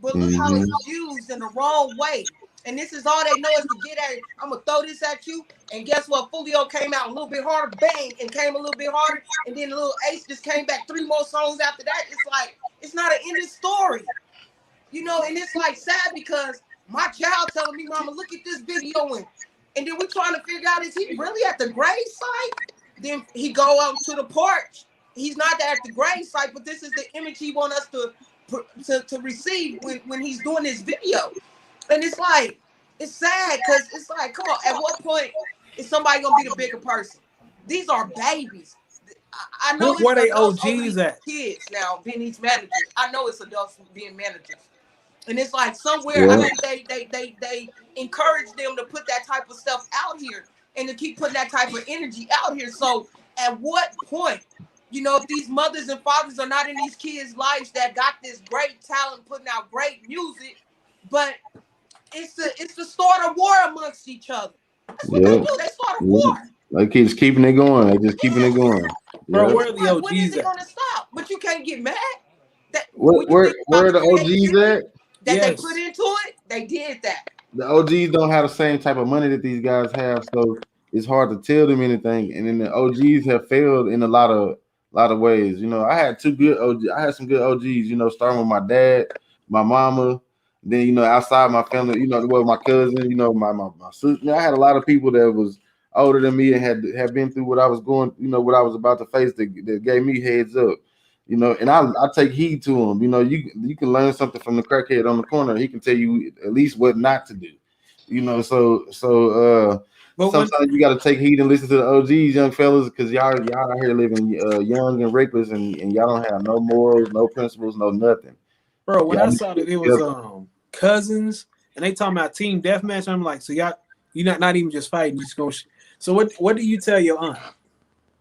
but look how it's used in the wrong way. And this is all they know is to get at it. I'm gonna throw this at you, and guess what? Fulio came out a little bit harder, bang, and came a little bit harder, and then the little Ace just came back 3 more songs after that. It's like it's not an ending story, you know. And it's like sad because my child telling me, "Mama, look at this video," and then we trying to figure out, is he really at the grave site? Then he go out to the porch. He's not at the grave site, but this is the image he want us to receive when he's doing this video. And it's like, it's sad because it's like, come on, at what point is somebody gonna be the bigger person? These are babies. I know where they OGs at? Kids now being these managers. I know it's adults being managers. And it's like somewhere I think they encourage them to put that type of stuff out here and to keep putting that type of energy out here. So at what point, you know, if these mothers and fathers are not in these kids' lives that got this great talent, putting out great music, but it's the start of war amongst each other. That's what they do. They start a war. Like keeps keeping it going. They just keeping it going. Bro, where are the OGs when is it gonna stop? But you can't get mad. Where are the OGs at? That they put into it, they did that. The OGs don't have the same type of money that these guys have, so it's hard to tell them anything. And then the OGs have failed in a lot of ways. You know, I had some good OGs. You know, starting with my dad. my mama. Then, you know, outside my family, you know, well, my cousin, you know, my sister. You know, I had a lot of people that was older than me and had been through what I was going, you know, what I was about to face that gave me heads up. You know, and I take heed to them. You know, you can learn something from the crackhead on the corner. He can tell you at least what not to do. You know, But when sometimes you got to take heed and listen to the OGs, young fellas, because y'all out here living young and reckless, and y'all don't have no morals, no principles, no nothing. bro, when Y'all I need saw to that be it was careful. cousins and they talking about team deathmatch, I'm like, so y'all you not even just fighting, you just go. So what do you tell your aunt?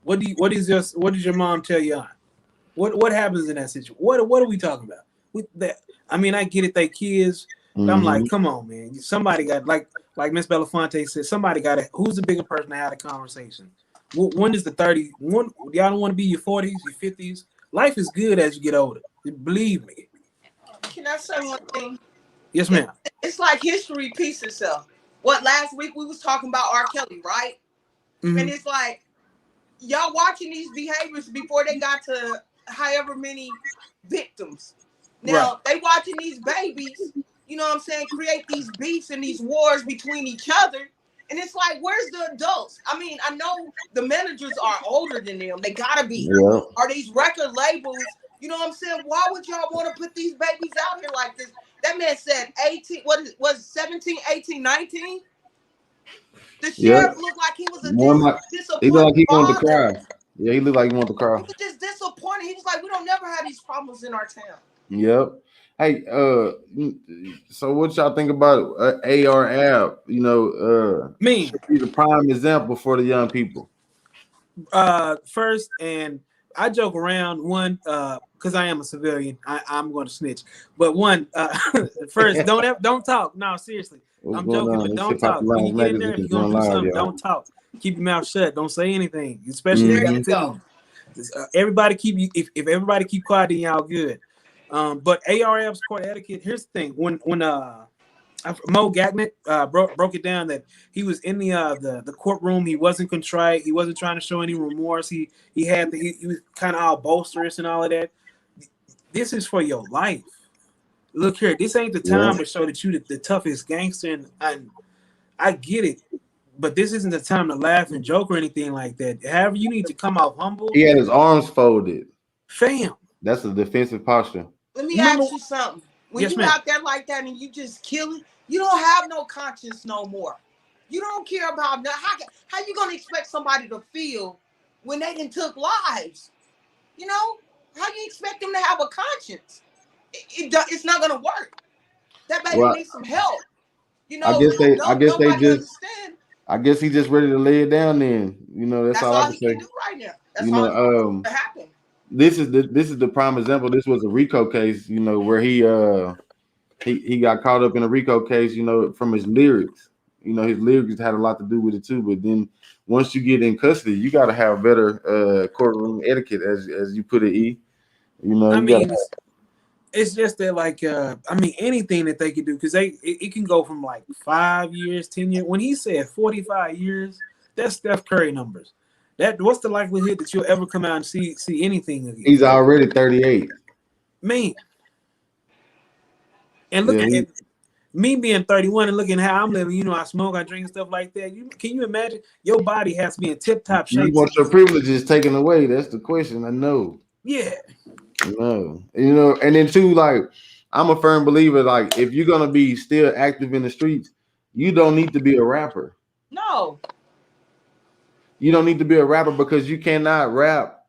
What does your mom tell your aunt? What happens in that situation? What are we talking about? With that, I mean, I get it, they kids, but I'm like, Mm-hmm. come on, man. Somebody got like Miss Belafonte said, somebody got to. Who's the bigger person to have a conversation? When is the 30? Y'all don't want to be your 40s, your 50s. Life is good as you get older. Believe me. Can I say one thing? Yes, ma'am. It's like history repeats itself. What last week we was talking about R. Kelly, right? And Mm-hmm. it's like y'all watching these behaviors before they got to however many victims. Right. Now they watching these babies, you know what I'm saying, create these beefs and these wars between each other. And it's like, where's the adults? I mean, I know the managers are older than them. They gotta be. Yeah. Are these record labels? You know what I'm saying? Why would y'all want to put these babies out here like this? That man said 18, was 17, 18, 19? The Yeah. sheriff looked like he was a One might, he looked disappointed like he wanted to father. cry. Yeah, he looked like he wanted to cry. He was just disappointed. He was like, we don't never have these problems in our town. Yep. Hey, so what y'all think about AR app? You know, Me, should be the prime example for the young people. first, and I joke around one, because I am a civilian. I'm going to snitch, but one, first, don't talk. No, seriously, What's I'm going joking, on? but This don't Hip talk. When you Lines get in there, magazine if is you're gonna going do live, something, y'all. don't talk. Keep your mouth shut. Don't say anything, especially if There you got you a Mm-hmm. go. team. Everybody keep you. If everybody keep quiet, then y'all good. But ARF's court etiquette. Here's the thing: when Mo Gagnet broke it down that he was in the courtroom. He wasn't contrite. He wasn't trying to show any remorse. He was kind of all boisterous and all of that. This is for your life. Look here, this ain't the Yeah. time to show that you the toughest gangster, and I get it, but this isn't the time to laugh and joke or anything like that. However, you need to come off humble, He had his arms folded. fam. That's a defensive posture. Let me Remember? ask you something. When Yes, you ma'am. out there like that and you just killing, you don't have no conscience no more. You don't care about how you gonna expect somebody to feel when they done took lives? You know, how you expect them to have a conscience? It's not gonna work. That baby Well, needs some help. You I know, guess they, I don't guess they nobody just, understand. I guess he just ready to lay it down. Then, you know, that's That's all I all can he can say. do right now. That's You all know, that can happen. this is the prime example. This was a RICO case. You know, where he got caught up in a RICO case. You know, from his lyrics. You know, his lyrics had a lot to do with it too. But then once you get in custody, you got to have better courtroom etiquette, as you put it. You know, I you got to. mean, it's just that I mean anything that they could do because it can go from like 5 years, 10 years. When he said 45 years, that's Steph Curry numbers. What's the likelihood that you'll ever come out and see anything again? He's already 38. Man, and look Yeah, at me being 31 and looking how I'm living. You know, I smoke, I drink, and stuff like that. Can you imagine? Your body has to be in tip top you shape. want your privileges taken away. That's the question. I know. Yeah, No, you know, and then too, like I'm a firm believer. Like if you're gonna be still active in the streets, you don't need to be a rapper. No, You don't need to be a rapper because you cannot rap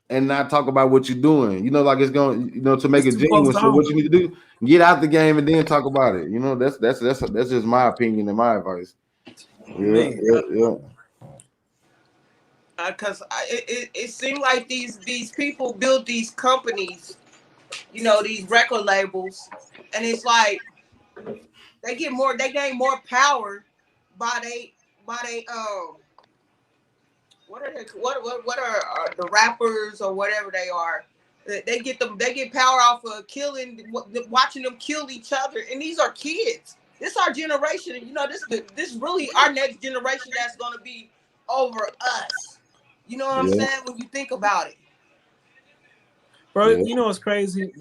and not talk about what you're doing. You know, like it's going, you know, to make it's it too close genuine. to So what home. you need to do, get out the game and then talk about it. You know, that's just my opinion and my advice. Yeah, Man, yeah, yeah. because it seemed like these people build these companies, you know, these record labels, and it's like they gain more power by they what are they what are the rappers or whatever they are. They get power off of killing, watching them kill each other, and these are kids. This our generation, and you know this really our next generation that's gonna be over us. You know what I'm Yeah, saying? When you think about it, bro, yeah. you know what's crazy?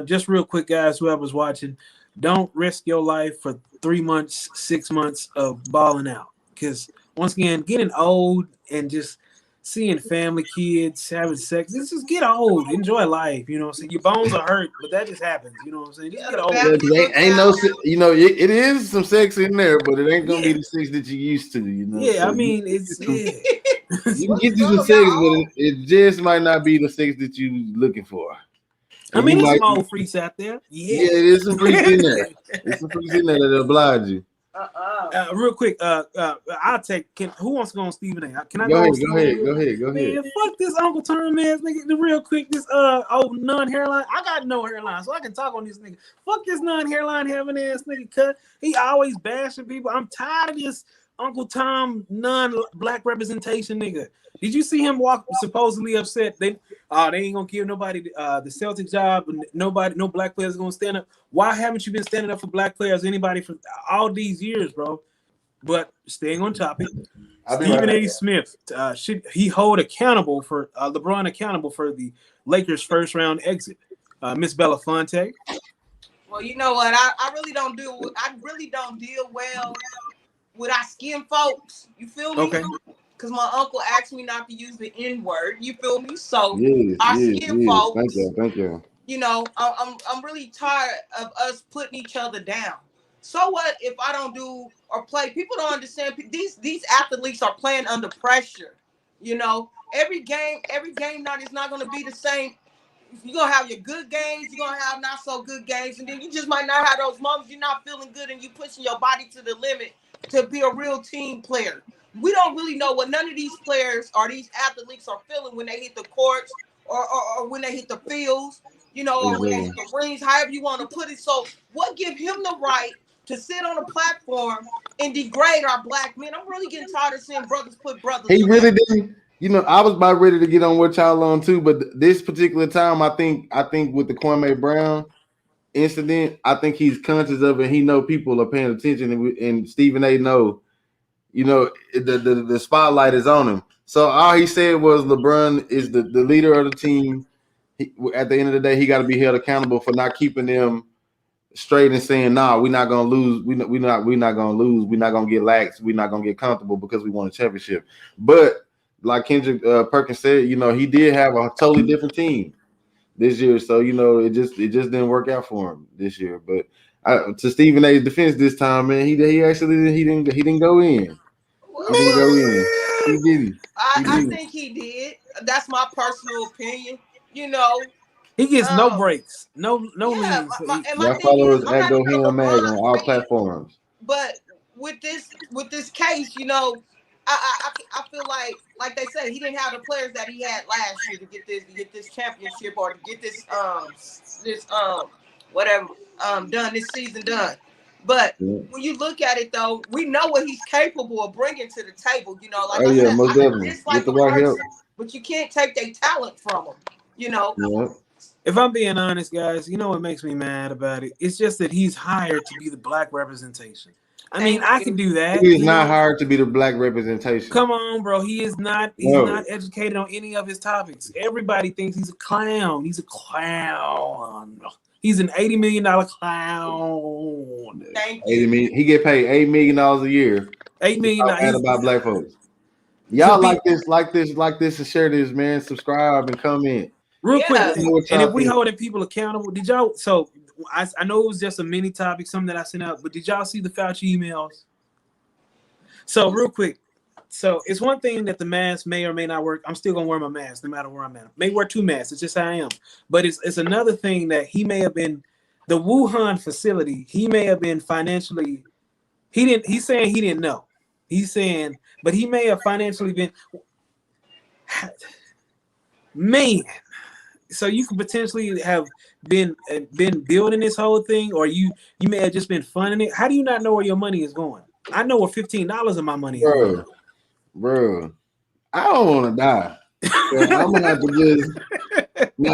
just real quick, guys, whoever's watching, don't risk your life for 3 months, 6 months of balling out. Because once again, getting old and just seeing family, kids, having sex, this just get old. Enjoy life. You know what I'm saying? Your bones are hurt, but that just happens. You know what I'm saying? Just get old. Yeah, ain't no, you know, it is some sex in there, but it ain't gonna be the sex that you used to. You know? Yeah, so I mean, it's you can get you some sex, but it just might not be the sex that you looking for. I mean, there's some old freaks out there. Yeah, there's some freaks in there. There's some freaks in there that oblige you. Real quick, I'll take. Who wants to go on Stephen A? Can I go go? Go ahead. Man, fuck this Uncle Tom ass nigga. Real quick, this old non-hairline. I got no hairline, so I can talk on this nigga. Fuck this non-hairline having ass nigga. Cut. He always bashing people. I'm tired of this Uncle Tom non-black representation nigga. Did you see him walk supposedly upset? They ain't gonna give nobody the Celtics job, and no black players gonna stand up. Why haven't you been standing up for black players? Anybody for all these years, bro? But staying on topic, Stephen A. Smith should he hold accountable for LeBron accountable for the Lakers' first round exit? Miss Belafonte. Well, you know what? I really don't deal well with our skin folks. You feel me? Okay. Because my uncle asked me not to use the N-word. You feel me? So our skin folks. Thank you. You know, I'm really tired of us putting each other down. So what if I don't do or play? People don't understand. These athletes are playing under pressure. You know, every game night is not going to be the same. You're going to have your good games. You're going to have not so good games. And then you just might not have those moments you're not feeling good and you pushing your body to the limit to be a real team player. We don't really know what none of these players or these athletes are feeling when they hit the courts or when they hit the fields, you know, or when they hit the rings, however you want to put it. So what give him the right to sit on a platform and degrade our black men? I'm really getting tired of seeing brothers put brothers. He really didn't. You know, I was about ready to get on what y'all on too, but this particular time, I think with the Kwame Brown incident, I think he's conscious of it. He know people are paying attention, and Stephen A. know, you know, the spotlight is on him. So all he said was LeBron is the leader of the team. At the end of the day, he got to be held accountable for not keeping them straight and saying, "Nah, we're not gonna lose. We're not gonna lose. We're not gonna get lax. We're not gonna get comfortable because we won a championship." But like Kendrick Perkins said, you know, he did have a totally different team this year. So you know, it just didn't work out for him this year. But to Stephen A's defense this time, man, he didn't go in. He didn't go in. He didn't. I think he did. That's my personal opinion. You know, he gets no breaks, no leads. My followers at Go Ham Mag on all platforms. But with this case, you know, I feel like they said, he didn't have the players that he had last year to get this championship or to get this whatever done this season done. But when you look at it, though, we know what he's capable of bringing to the table. You know, like I said, most definitely. With the right help. But you can't take their talent from them. You know. Yeah. If I'm being honest, guys, you know what makes me mad about it? It's just that he's hired to be the black representation. I mean, I can do that. He's not hired to be the black representation. Come on, bro. He is not. He's not educated on any of his topics. Everybody thinks he's a clown. He's a clown. He's an $80 million clown. Thank you. 80 million. He get paid $8 million a year. $8 million. About black folks. Y'all like this, and share this, man. Subscribe and comment. Real quick, and if we holding people accountable, did y'all? So I know it was just a mini topic, something that I sent out, but did y'all see the Fauci emails? So real quick, so it's one thing that the mask may or may not work. I'm still gonna wear my mask no matter where I'm at. May wear 2 masks. It's just how I am. But it's another thing that he may have been the Wuhan facility. He may have been financially. He's saying he didn't know. He's saying, but he may have financially been. Man. So you could potentially have been building this whole thing, or you may have just been funding it. How do you not know where your money is going? I know where $15 of my money is going. Bro, I don't want to die. So I'm gonna have to just now.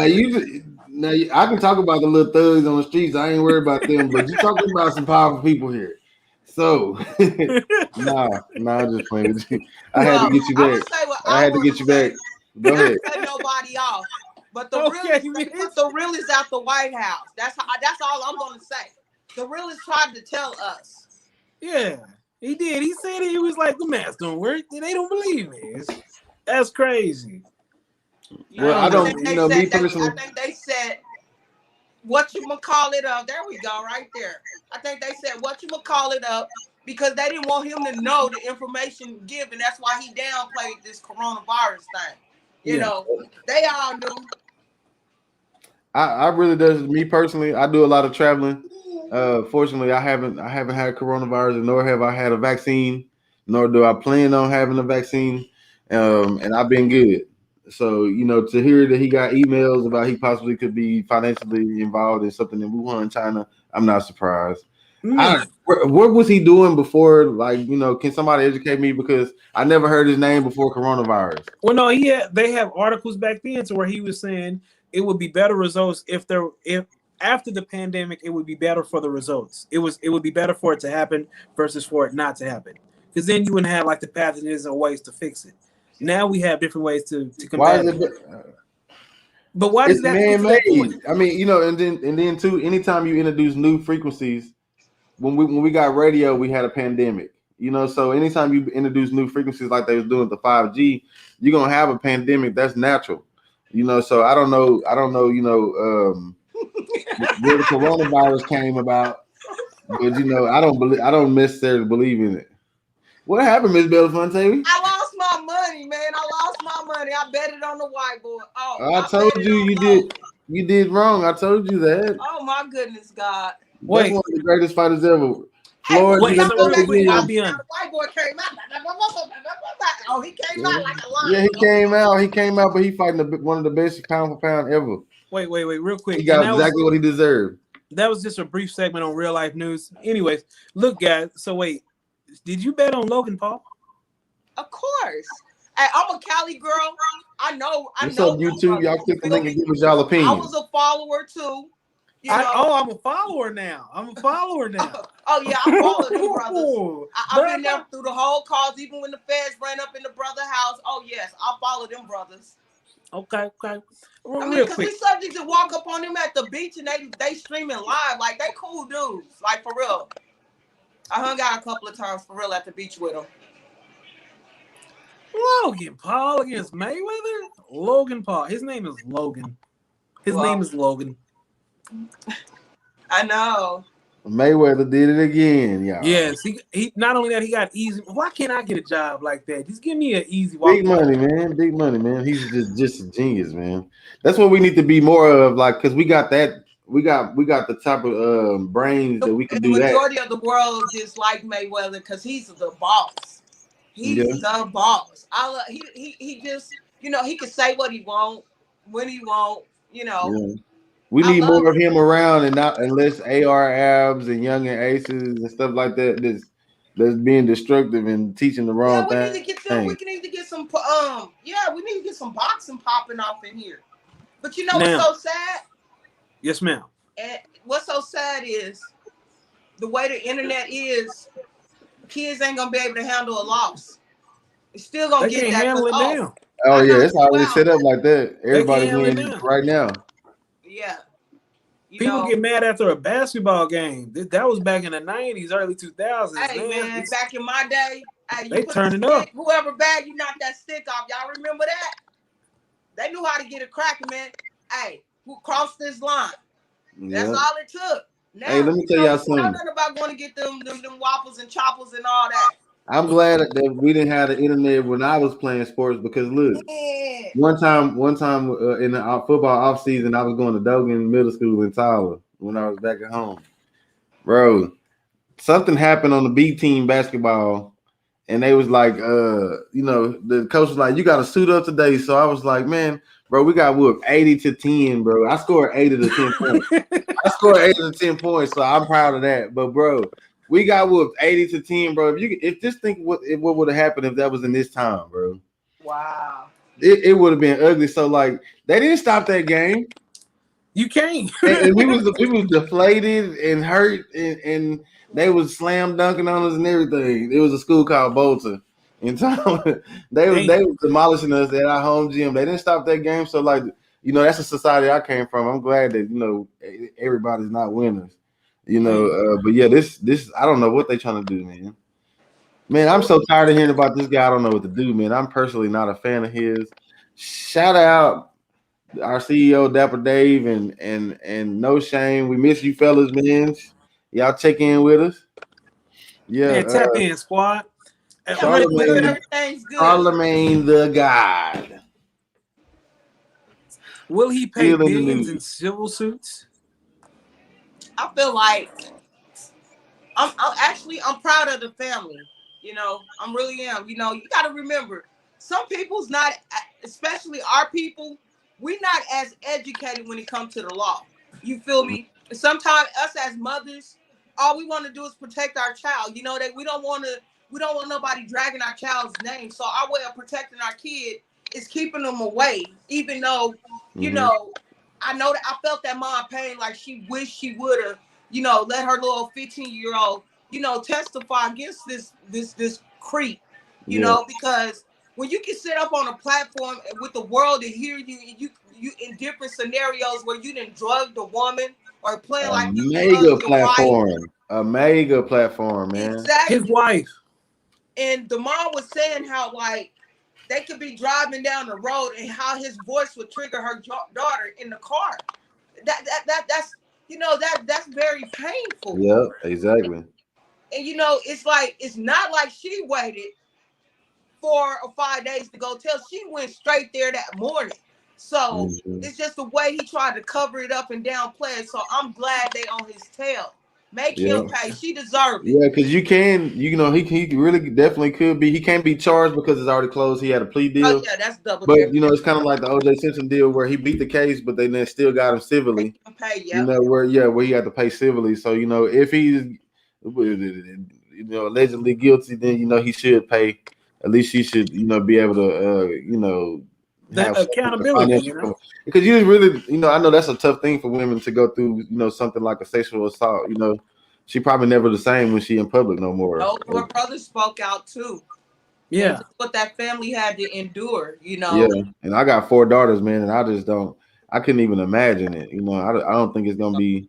I can talk about the little thugs on the streets. I ain't worried about them, but you're talking about some powerful people here. So nah, I'm just playing with you. I had to get you back. I had to get you back. Go ahead. Cut nobody off. But the they put the realists out the White House. That's all I'm gonna say. The realists tried to tell us. Yeah, he did. He said he was like, the math don't work. They don't believe me. That's crazy. Well, I don't. Me personally, I think they said what you call it up. There we go, right there. I think they said what you call it up because they didn't want him to know the information given. That's why he downplayed this coronavirus thing. You know, they all knew. I really does. Me personally, I do a lot of traveling. Fortunately, I haven't had coronavirus, nor have I had a vaccine, nor do I plan on having a vaccine. And I've been good. So, to hear that he got emails about he possibly could be financially involved in something in Wuhan, China, I'm not surprised. What was he doing before? Like, can somebody educate me? Because I never heard his name before coronavirus. Well, no, they have articles back then to where he was saying it would be better results if after the pandemic, it would be better for the results. It would be better for it to happen versus for it not to happen. Because then you wouldn't have like the pathogens and ways to fix it. Now we have different ways to combat it. But why does that man-made? I mean, and then too, anytime you introduce new frequencies, when we got radio, we had a pandemic. So anytime you introduce new frequencies like they was doing with the 5G, you're gonna have a pandemic. That's natural. So I don't know, where the coronavirus came about, but I don't necessarily believe in it. What happened, Miss Belafonte? I lost my money, man. I bet it on the whiteboard. I told you did wrong. I told you that. Oh my goodness, God. That's one of the greatest fighters ever. Floyd, I'll be honest. Whiteboard came out. Oh, he came out like a lion. Yeah, he came out, but he fighting one of the best pound for pound ever. Wait, real quick. He got exactly what he deserved. That was just a brief segment on real life news. Anyways, look, guys. So wait, did you bet on Logan Paul? Of course. Hey, I'm a Cali girl. I know. What's up, YouTube? Y'all click the link and give us y'all opinion. I was a follower too. I'm a follower now. Oh yeah, I follow them brothers. I've been there through the whole cause, even when the feds ran up in the brother house. Oh yes, I follow them brothers. Okay. Well, I mean, because we subject to walk up on them at the beach and they streaming live. Like, they cool dudes. Like, for real. I hung out a couple of times for real at the beach with them. Logan Paul against Mayweather? Logan Paul. His name is Logan. His name is Logan. I know. Mayweather did it again, y'all. Yes, he not only that, he got easy. Why can't I get a job like that? Just give me an easy walk. Big money, man. He's just a genius, man. That's what we need to be more of, like, because we got that. We got the type of brains that we can do that. The majority of the world dislike Mayweather because he's the boss. He's the boss. He just, he can say what he want, when he want, Yeah. We need more of him around and not unless AR Abs and Young and Aces and stuff like that that's being destructive and teaching the wrong thing. We need to get some we need to get some boxing popping off in here. But what's so sad? Yes, ma'am. And what's so sad is the way the internet is, kids ain't gonna be able to handle a loss. It's still gonna get that handle it down. Oh yeah, it's already set up like that. Everybody wins right now. Yeah. People get mad after a basketball game. That was back in the 90s, early 2000s. Hey, man, back in my day, they turned it up. Whoever bag, you knocked that stick off. Y'all remember that? They knew how to get it cracking, man. Hey, who crossed this line? That's all it took. Now, hey, let me tell y'all something. Nothing about going to get them waffles and choppers and all that. I'm glad that we didn't have the internet when I was playing sports because look, one time in the football off season, I was going to Dogan Middle School in Tyler when I was back at home. Bro, something happened on the B team basketball, and they was like, the coach was like, "You got to suit up today." So I was like, "Man, bro, we got whooped 80-10, bro. I scored 8 of the 10 points. I scored 8 of the 10 points, so I'm proud of that. But bro, we got whooped 80-10, bro. If just think what would have happened if that was in this time, bro. Wow. It would have been ugly. So like they didn't stop that game. You can't. and we was deflated and hurt, and they was slam dunking on us and everything. It was a school called Bolton. In time, they was demolishing us at our home gym. They didn't stop that game. So like that's a society I came from. I'm glad that everybody's not winners. But yeah, this I don't know what they're trying to do, man. Man, I'm so tired of hearing about this guy. I don't know what to do, man. I'm personally not a fan of his. Shout out our CEO Dapper Dave and No Shame. We miss you fellas, man. Y'all check in with us. Yeah, Man, tap in, squad. Everything's good. Charlemagne the God. Will he pay Still in the billions in news. civil suits? I feel like I'm proud of the family. I really am. You got to remember, some people's not, especially our people, we're not as educated when it comes to the law. You feel me? Sometimes us as mothers, all we want to do is protect our child. That we don't want nobody dragging our child's name. So our way of protecting our kid is keeping them away, even though, I know that I felt that mom pain, like she wished she would have, let her little 15-year-old, testify against this creep, because when you can sit up on a platform with the world to hear you in different scenarios where you didn't drug the woman or playing like you drugged the wife. A mega platform, man. Exactly. His wife. And the mom was saying how like they could be driving down the road and how his voice would trigger her daughter in the car. That's very painful. Yep, exactly. And it's not like she waited 4 or 5 days to go tell. She went straight there that morning. So it's just the way he tried to cover it up and downplay it. So I'm glad they on his tail. Make him pay. She deserves it. Yeah, because he really definitely could be. He can't be charged because it's already closed. He had a plea deal. Oh yeah, that's double. But it's kind of like the O.J. Simpson deal where he beat the case, but they then still got him civilly. Pay, where he had to pay civilly. So if he's allegedly guilty, then he should pay. At least he should be able to that accountability, because you really I know that's a tough thing for women to go through. Something like a sexual assault. She probably never the same when she in public no more. No, her brother spoke out too. Yeah, what that family had to endure. Yeah, and I got 4 daughters, man, and I just don't. I couldn't even imagine it. I don't think it's gonna be.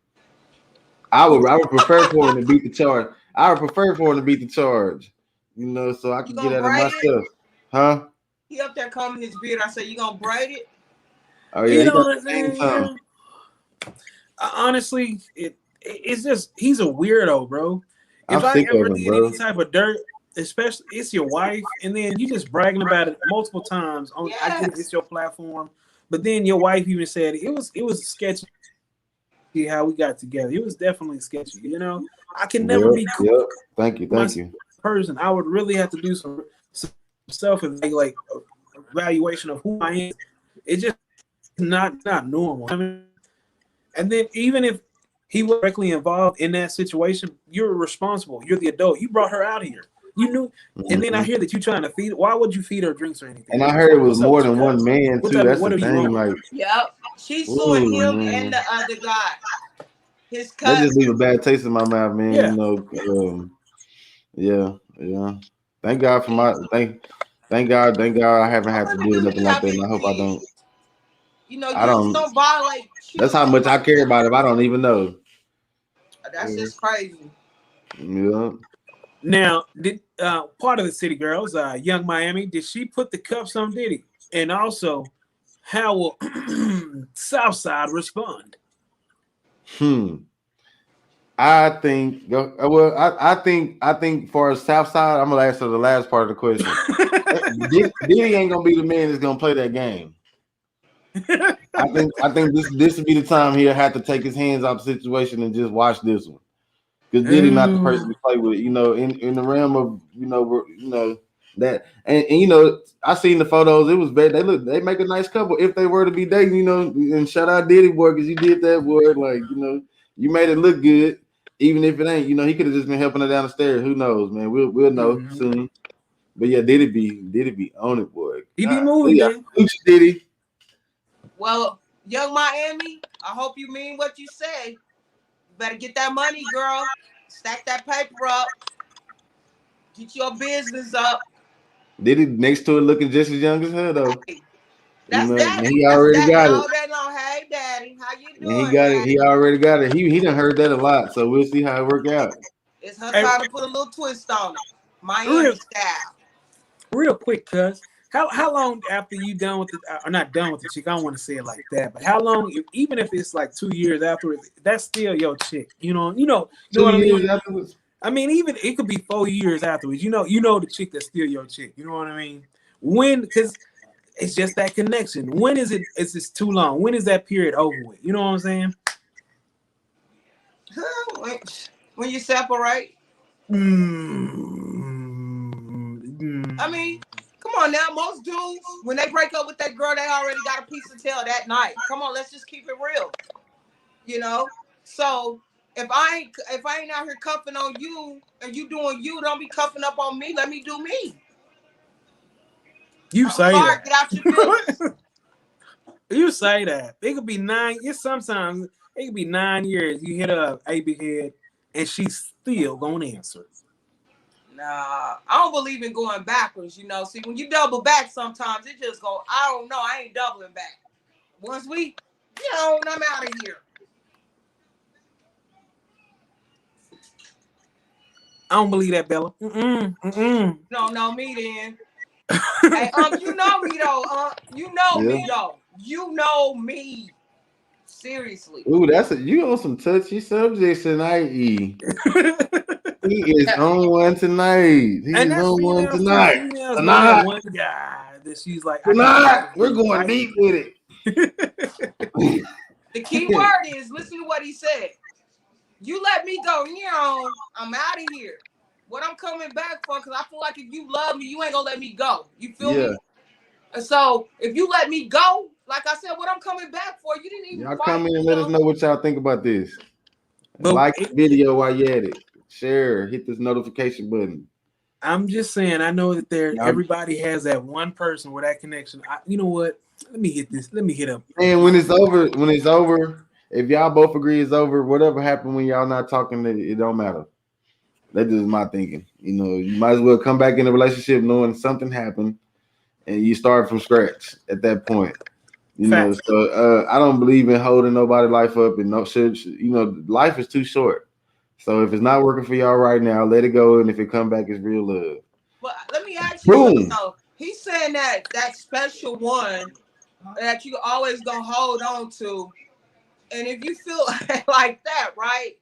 I would prefer for him to beat the charge. I would prefer for him to beat the charge. So I can get at it myself. Huh? He up there combing his beard. I said, "You gonna braid it?" Oh yeah, honestly, it's just he's a weirdo, bro. If I ever did any type of dirt, especially it's your wife, and then you just bragging about it multiple times on. I get it's your platform, but then your wife even said it was sketchy how we got together. It was definitely sketchy. I can never be cool. Yep. Thank you. Person, I would really have to do some self evaluation of who I am. It's just not normal. And then even if he was directly involved in that situation, you're responsible. You're the adult. You brought her out here. You knew. And then I hear that you're trying to feed. Why would you feed her drinks or anything? And I heard it was more than one man too. That's the thing. Like, yep, she's suing him and the other guy. His cousin. That just leave a bad taste in my mouth, man. Yeah. Yeah. Thank God for my thank God I haven't had to do nothing like that, and I hope I don't. I don't violate. That's how much I care about it. I don't even know. That's just crazy. Yeah. Now, did part of the City Girls, Young Miami, did she put the cuffs on Diddy? And also, how will Southside respond? I think. Well, I think for Southside, I'm gonna answer the last part of the question. Diddy ain't gonna be the man that's gonna play that game. I think this would be the time he'll have to take his hands out the situation and just watch this one. Because Diddy not the person to play with. In the realm of that and I seen the photos. It was bad. They make a nice couple if they were to be dating. And shout out Diddy boy because you did that boy. Like you made it look good. Even if it ain't, he could have just been helping her down the stairs. Who knows, man? We'll know soon. But yeah, Diddy be on it, boy. He be moving, man. Diddy. Well, Young Miami, I hope you mean what you say. You better get that money, girl. Stack that paper up. Get your business up. Diddy next to it looking just as young as her though. Hey, that's that. He already got it. All that And he doing, got it. man? He already got it. He done heard that a lot. So we'll see how it work out. It's her Hey, time to put a little twist on it. Miami real, style. real quick, cuz. How long after you done with the or not done with the chick? I don't want to say it like that, but how long? Even if it's like 2 years afterwards, that's still your chick. You know Two what I years mean. afterwards. I mean, even it could be 4 years afterwards. You know the chick that's still your chick. You know what I mean? When? Because it's just that connection. When is it? Is this too long? When is that period over with? You know what I'm saying? When you separate. I Mm. mean, come on now. Most dudes, when they break up with that girl, they already got a piece of tail that night. Come on, let's just keep it real. You know? So if I ain't out here cuffing on you and you doing you, don't be cuffing up on me. Let me do me. You I'm say sorry, that. get out your feelings. You say that. It could be 9. It's sometimes it could be 9 years. You hit her a big head, and she's still gonna answer. Nah, I don't believe in going backwards, you know. See, when you double back, sometimes it just go, I don't know, I ain't doubling back. Once I'm out of here. I don't believe that, Bella. Mm-mm. You don't know me then. Hey, you know me though, you know Yeah. me though. You know me. Seriously. Ooh, you on some touchy subjects tonight, E. He is on one tonight. He And is that's on one females too. tonight. Females love that Tonight. one guy that she's like, I can Tonight. vibe We're with. going deep with it. The key word is listen to what he said. You let me go, I'm out of here. What I'm coming back for, because I feel like if you love me, you ain't gonna let me go. You feel Yeah. me? And so if you let me go, like I said, what I'm coming back for, you didn't even Y'all fight. come in and let us know what y'all think about this. But Like the video while you at it. Share. Hit this notification button. I'm just saying, I know that Y'all, everybody has that one person with that connection. You know what? Let me hit this. Let me hit up. and when it's over, if y'all both agree it's over, whatever happened when y'all not talking, it don't matter. That's just my thinking. You might as well come back in a relationship knowing something happened and you start from scratch at that point. Facts. So I don't believe in holding nobody life up and no shit. Life is too short. So if it's not working for y'all right now, let it go. And if it come back, it's real love. But let me ask you something Boom. though. He's saying that special one that you always gonna hold on to. And if you feel like that, right?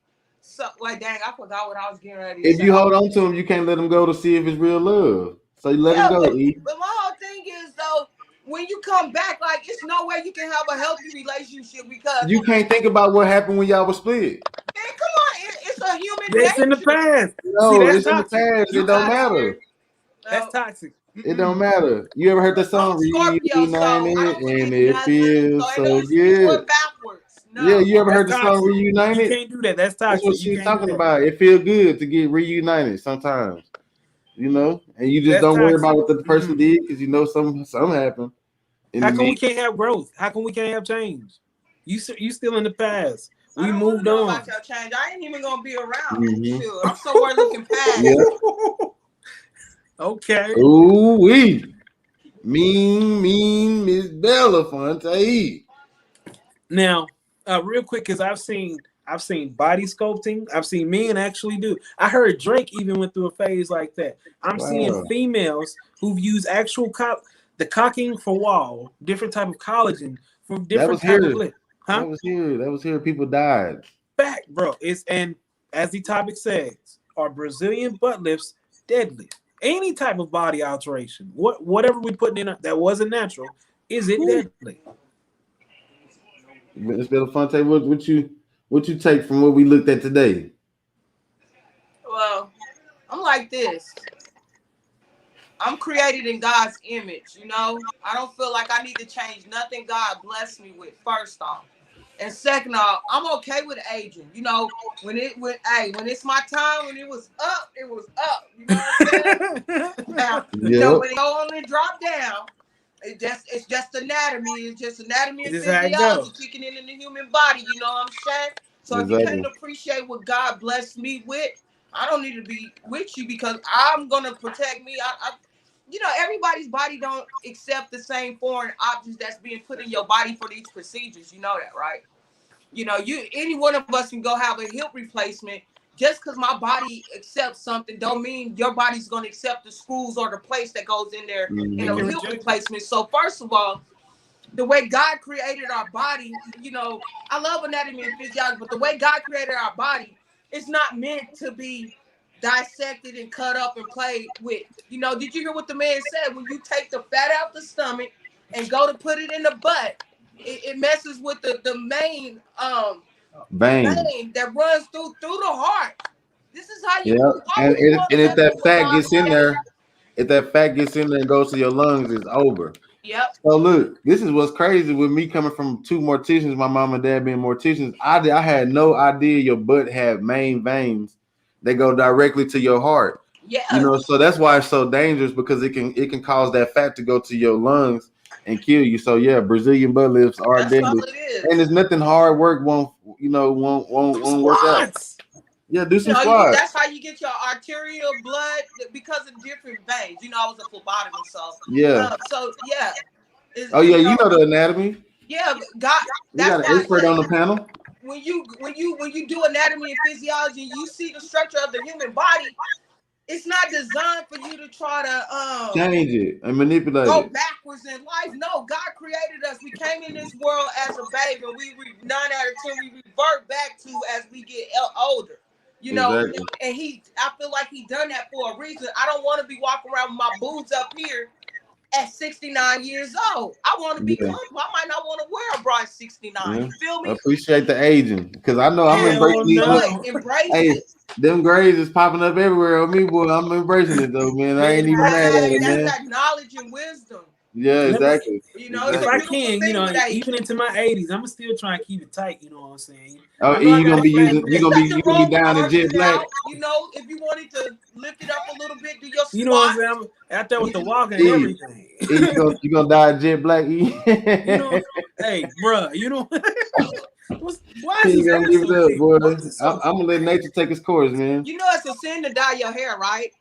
So like dang, I forgot what I was getting ready to If say. you hold on to him, you can't let him go to see if it's real love. So you let him Yeah, go, E. but my whole thing is though, when you come back, like it's no way you can have a healthy relationship because You can't think about what happened when y'all was split. man, come on, it's a human That's in the nature. past. See, No, that's it's in the toxic. past. You It don't Out of matter. here. That's toxic. It don't matter. You ever heard the I'm song a Scorpio, so I Reunited don't and forget it nothing. So feels ain't no so use me good? going backwards. Yeah, No. you ever That's heard the song toxic. You Reunited? can't do that. That's That's what toxic. You she's can't do talking that. about. It feel good to get reunited sometimes, and you just That's don't worry toxic. about what the person did because some happened in How the come we mix. can't have growth? How come we can't have change? You still in the past. I We don't want to moved know on. about your change. I ain't even gonna be around. Mm-hmm. Shoot, I'm somewhere looking past Yeah. you. Okay. Ooh wee. Mean Miss Bella Fonte. Now, real quick, because I've seen body sculpting. I've seen men actually do. I heard Drake even went through a phase like that. I'm seeing Wow. females who've used actual the cocking for wall, different type of collagen for That different was type of here. lip. Huh? That was here. That was here. People died. Fact, bro. And as the topic says, are Brazilian butt lifts deadly? Any type of body alteration, whatever we put in that wasn't natural, is it deadly? Miss Bella Fonte, what you take from what we looked at today? Well, I'm like this. I'm created in God's image, you know. I don't feel like I need to change nothing God blessed me with, first off. And second off, I'm okay with aging. You know, when it's my time, when it was up, it was up. You know what I'm saying? Now, Yep. when it go on and drop down, it's just anatomy. It's just anatomy and This is how it physiology goes. kicking in the human body. You know what I'm saying? So if you Exactly. can't appreciate what God blessed me with, I don't need to be with you because I'm gonna protect me. Everybody's body don't accept the same foreign objects that's being put in your body for these procedures. You know that, right? You know, any one of us can go have a hip replacement. Just because my body accepts something don't mean your body's going to accept the screws or the place that goes in there in a hip replacement. So first of all, the way God created our body, you know, I love anatomy and physiology, but the way God created our body, it's not meant to be dissected and cut up and played with. You know, did you hear what the man said? When you take the fat out the stomach and go to put it in the butt, it messes with the main vein that runs through the heart. This is how you and if that fat gets in there, if that fat gets in there and goes to your lungs, it's over. Yep. So look, this is what's crazy with me coming from two morticians, my mom and dad being morticians. I had no idea your butt had main veins that go directly to your heart. Yeah. You know, so that's why it's so dangerous, because it can cause that fat to go to your lungs and kill you. So yeah, Brazilian butt lifts are deadly, and there's nothing hard work won't work out. Yeah, do some squats. That's how you get your arterial blood, because of different veins. You know, I was a phlebotomist, so yeah. You know the anatomy. Yeah, God, we got an expert on the panel. When you do anatomy and physiology, you see the structure of the human body. It's not designed for you to try to change it and manipulate go it. backwards in life. No, God created us. We came in this world as a baby, and we 9 out of 10 we revert back to as we get older. You know, exactly. And I feel like he done that for a reason. I don't want to be walking around with my boobs up here at 69 years old. I want to be comfortable. I might not want to wear a bra at 69. You feel me? I appreciate the aging, because I know I'm embracing these. Embrace it. Them grades is popping up everywhere on me, boy. I'm embracing it though, man. I ain't even mad at it, man. That's that knowledge and wisdom. Yeah, exactly. You know, if I can, you know, even into my 80s, I'm still trying to keep it tight. You know what I'm saying? Oh, you're gonna be down in jet black. You know, if you wanted to lift it up a little bit, do your squat. You know what I'm saying? I'm out there with the walking and everything. You gonna die jet black? You know, hey, bro, you know. Why is you gonna give it up, boy? I'm gonna let nature take its course, man. You know, it's a sin to dye your hair, right?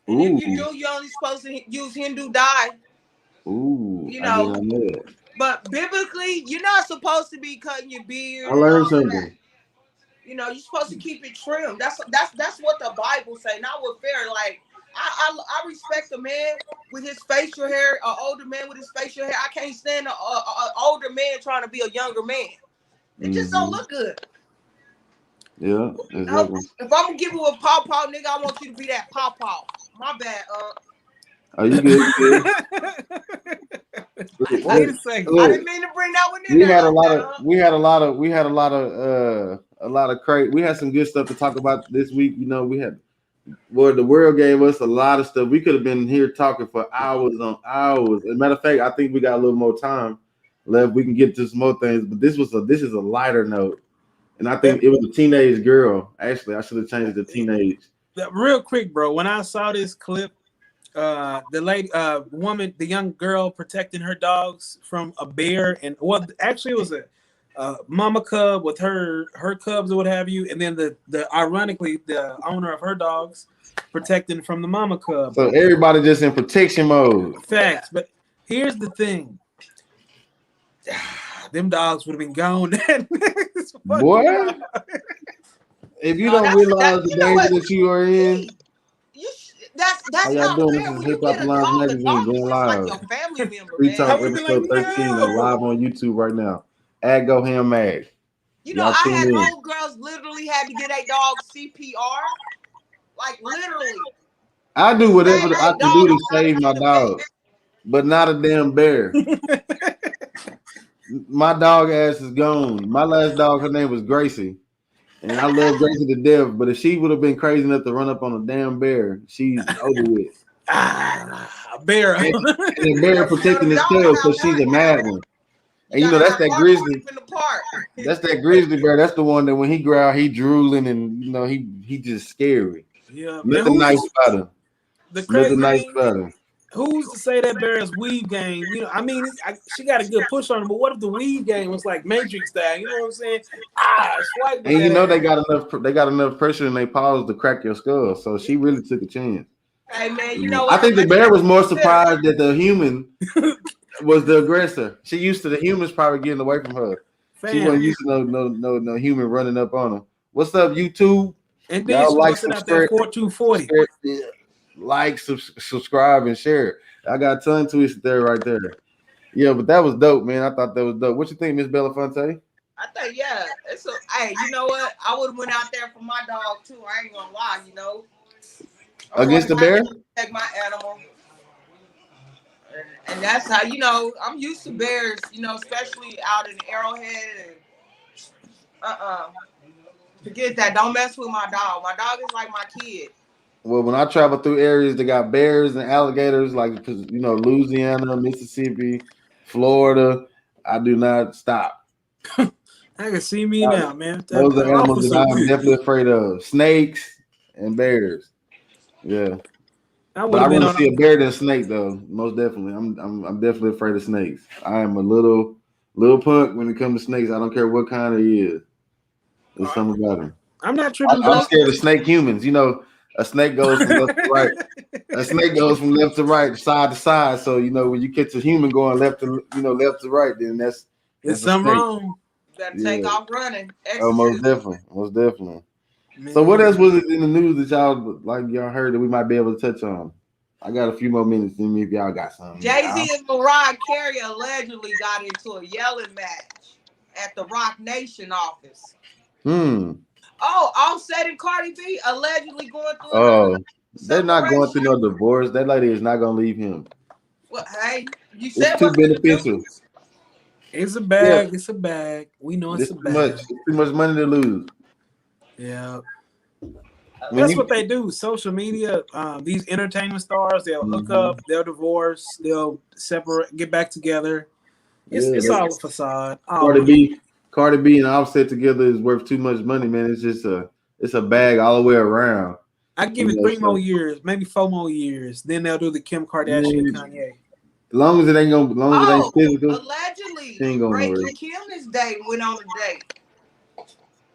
And if you do, you're only supposed to use Hindu dye. Ooh, you know. But biblically, you're not supposed to be cutting your beard. I learned something. You know, you're supposed to keep it trimmed. That's what the Bible say. Not with fair. Like I respect a man with his facial hair, an older man with his facial hair. I can't stand an older man trying to be a younger man. It just don't look good. Yeah, exactly. If I'm gonna give you a pawpaw, nigga, I want you to be that pawpaw. My bad, Are you good? Wait a second. I didn't mean to bring that one in. We had a lot of crazy. We had some good stuff to talk about this week. You know, the world gave us a lot of stuff. We could have been here talking for hours on hours. As a matter of fact, I think we got a little more time left. We can get to some more things, but this is a lighter note. And I think it was a teenage girl. Actually, I should have changed it to teenage. Real quick, bro. When I saw this clip, the lady, woman, the young girl protecting her dogs from a bear, and actually it was a mama cub with her cubs or what have you, and then the ironically the owner of her dogs protecting from the mama cub. So everybody just in protection mode. Facts, but here's the thing. Them dogs would have been gone. Boy, if you don't realize the danger that you are in, that's how y'all doing? This is Hip Hop Lounge Magazine going live. Like your family member, Free Talk episode 13 live on YouTube right now. At Go Ham Mag. You know, I had old girls literally had to get a dog CPR. Like literally. I do whatever I can do to save my dog, but not a damn bear. My dog ass is gone. My last dog, her name was Gracie. And I love Gracie to death. But if she would have been crazy enough to run up on a damn bear, she's over with. A bear. And the bear protecting his tail because she's a mad one. And you know, that's that grizzly. That's that grizzly bear. That's the one that when he growl, he drooling and you know he just scary. Yeah. Nothing nice about him. Nothing nice about him. Who's to say that bear's weed game? You know, I mean, she got a good push on him, but what if the weed game was like Matrix style? You know what I'm saying? Swipe. And you know they got enough pressure in their paws to crack your skull. So she really took a chance. Hey man, you know I think the bear was more surprised that the human was the aggressor. She used to the humans probably getting away from her. She wasn't Fam. used to no human running up on her. What's up, YouTube? And then Y'all she like, busted out that 4240. like, subscribe, and share. I got a ton twisted there right there. Yeah, but that was dope, man. I thought that was dope. What you think, Miss Belafonte? I think it's a hey, you know what? I would have went out there for my dog too. I ain't gonna lie, you know. Against the bear? Protect my animal. And that's how I'm used to bears, especially out in Arrowhead and forget that. Don't mess with my dog. My dog is like my kid. Well, when I travel through areas that got bears and alligators, like Louisiana, Mississippi, Florida, I do not stop. I can see me now, man. Those are animals that I'm definitely afraid of. Snakes and bears. Yeah. But I want to see a bear than a snake, though. Most definitely. I'm definitely afraid of snakes. I am a little punk when it comes to snakes. I don't care what kind he is. There's something about him. I'm not tripping. I'm scared of snake humans. A snake goes from left to right. A snake goes from left to right, side to side. So when you catch a human going left to right, then that's something wrong. You gotta take off running. Oh, most definitely. Man. So what else was it in the news that y'all heard that we might be able to touch on? I got a few more minutes in me if y'all got something. Jay-Z and Mariah Carey allegedly got into a yelling match at the Rock Nation office. Oh, Offset and Cardi B allegedly going through. Oh, they're not going through no divorce. That lady is not gonna leave him. Well, hey, you said it's too beneficial. It's a bag. Yeah. It's a bag. We know it's a bag. It's too much money to lose. Yeah. That's what they do. Social media, these entertainment stars, they'll hook up, they'll divorce, they'll separate, get back together. It's all a facade. Cardi B and Offset together is worth too much money, man. It's just a bag all the way around. I give it 3 more years, maybe 4 more years. Then they'll do the Kim Kardashian, Kanye. As long as it ain't physical. Allegedly, Drake and Kim this day went on a date.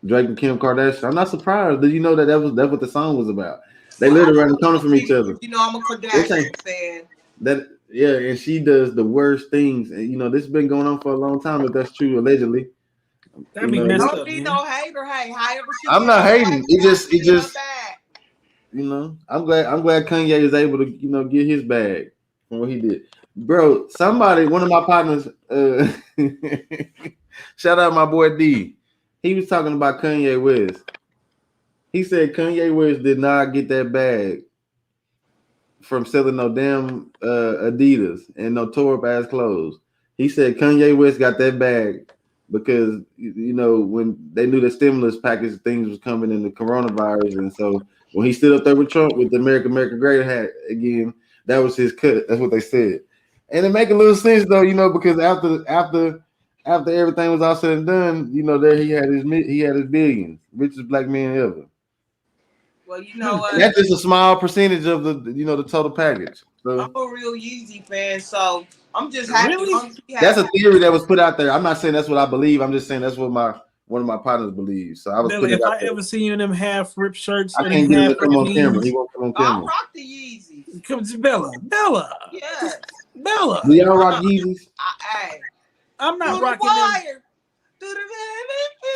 Drake and Kim Kardashian. I'm not surprised. Did you know that's what the song was about? They lived around the corner from each other. I'm a Kardashian fan. And she does the worst things. And this has been going on for a long time. If that's true, allegedly. That be messed up. Don't be no hater. Hey, however she. I'm not hating. It just. I'm glad Kanye is able to get his bag from what he did. Bro, one of my partners, shout out my boy D. He was talking about Kanye West. He said Kanye West did not get that bag from selling no damn Adidas and no tore up ass clothes. He said Kanye West got that bag because when they knew the stimulus package things was coming in the coronavirus, and so when he stood up there with Trump with the America Great hat again, that was his cut. That's what they said, and it make a little sense though, because after everything was all said and done, there he had his billions, richest black man ever. Well, you know what? That's just a small percentage of the the total package. So, I'm a real Yeezy fan, so I'm just happy. Really? That's a theory that was put out there. I'm not saying that's what I believe. I'm just saying that's what one of my partners believes. So I was. If I ever see you in them half ripped shirts, I can't get him to come on camera. He won't come on camera. I'll rock the Yeezys. Come to Bella. Yes. Bella. Do y'all rock Yeezys? I'm not rocking them.